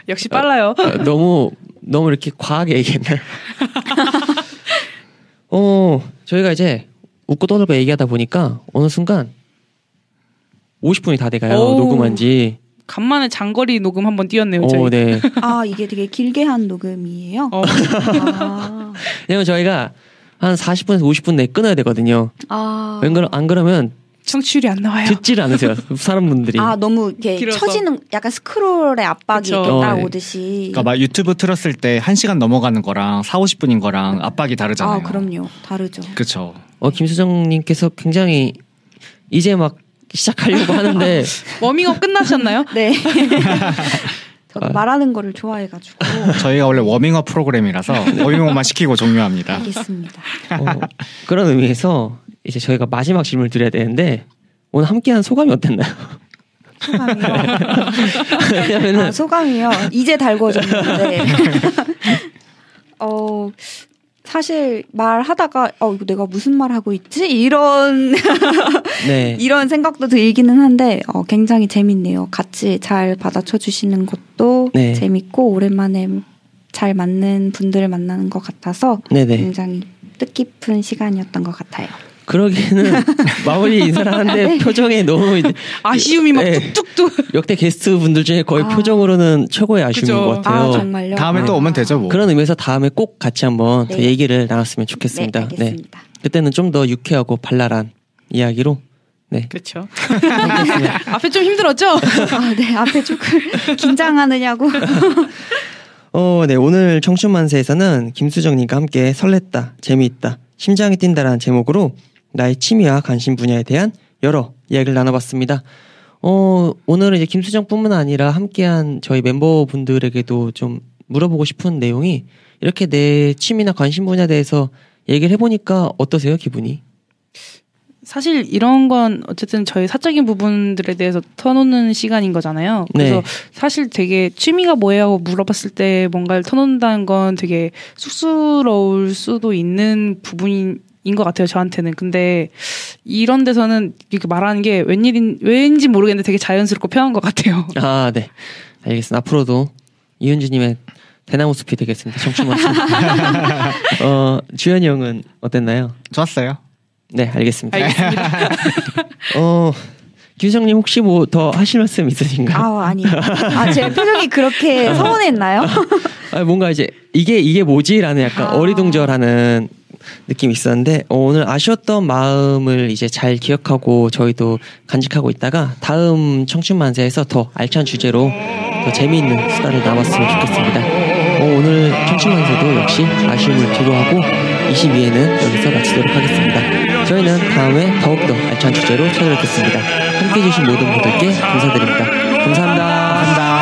역시 빨라요. 너무 이렇게 과하게 얘기했나요? 저희가 이제 웃고 떠들고 얘기하다 보니까 어느 순간 50분이 다 돼가요. 녹음한 지. 간만에 장거리 녹음 한번 띄웠네요. 저희. 네. 이게 되게 길게 한 녹음이에요? 왜냐면 저희가 한 40분에서 50분 내에 끊어야 되거든요. 안 그러면 청취율이 안 나와요. 듣지를 않으세요. 사람분들이. 너무 이렇게 길어서. 쳐지는 약간 스크롤의 압박이 이렇게 따라오듯이. 그러니까 막 유튜브 틀었을 때 1시간 넘어가는 거랑 40-50분인 거랑 압박이 다르잖아요. 그럼요. 다르죠. 그렇죠. 김수정님께서 굉장히 이제 막 시작하려고 하는데 워밍업 끝나셨나요? 네. 저도 말하는 거를 좋아해가지고 저희가 원래 워밍업 프로그램이라서 워밍업만 시키고 종료합니다. 알겠습니다. 그런 의미에서 이제 저희가 마지막 질문을 드려야 되는데 오늘 함께한 소감이 어땠나요? 소감이요? 소감이요? 이제 달궈졌는데 사실 말하다가 이거 내가 무슨 말 하고 있지? 이런 이런 생각도 들기는 한데 굉장히 재밌네요. 같이 잘 받아쳐 주시는 것도 재밌고 오랜만에 잘 맞는 분들을 만나는 것 같아서 굉장히 뜻깊은 시간이었던 것 같아요. 그러기에는 마무리 인사를 하는데 표정에 너무 아쉬움이 막 뚝뚝뚝. 역대 게스트 분들 중에 거의 표정으로는 최고의 아쉬움인 것 같아요. 정말요? 다음에 또 오면 되죠 뭐. 그런 의미에서 다음에 꼭 같이 한번 더 얘기를 나눴으면 좋겠습니다. 네, 알겠습니다. 그때는 좀 더 유쾌하고 발랄한 이야기로. 그렇죠. 앞에 좀 힘들었죠? 네, 앞에 조금 긴장하느냐고. 네, 오늘 청춘만세에서는 김수정님과 함께 설렜다, 재미있다, 심장이 뛴다라는 제목으로 나의 취미와 관심 분야에 대한 여러 이야기를 나눠봤습니다. 오늘은 이제 김수정뿐만 아니라 함께한 저희 멤버분들에게도 좀 물어보고 싶은 내용이 이렇게 내 취미나 관심 분야에 대해서 얘기를 해보니까 어떠세요, 기분이? 사실 이런 건 어쨌든 저희 사적인 부분들에 대해서 터놓는 시간인 거잖아요. 그래서 사실 되게 취미가 뭐예요 하고 물어봤을 때 뭔가를 터놓는다는 건 되게 쑥스러울 수도 있는 부분인 것 같아요, 저한테는. 근데 이런 데서는 이렇게 말하는 게 왠지 모르겠는데 되게 자연스럽고 편한 것 같아요. 네. 알겠습니다. 앞으로도 이은주님의 대나무 숲이 되겠습니다. 청춘만 숲. 주현이 형은 어땠나요? 좋았어요. 네, 알겠습니다. 김수정님 혹시 뭐 더 하실 말씀 있으신가요? 아니요. 제 표정이 그렇게 서운했나요? 뭔가 이제 이게 뭐지라는 약간 어리둥절하는 느낌이 있었는데 오늘 아쉬웠던 마음을 이제 잘 기억하고 저희도 간직하고 있다가 다음 청춘만세에서 더 알찬 주제로 더 재미있는 수다를 나눴으면 좋겠습니다. 오늘 청춘만세도 역시 아쉬움을 뒤로하고 22회는 여기서 마치도록 하겠습니다. 저희는 다음에 더욱더 알찬 주제로 찾아뵙겠습니다. 함께해 주신 모든 분들께 감사드립니다. 감사합니다.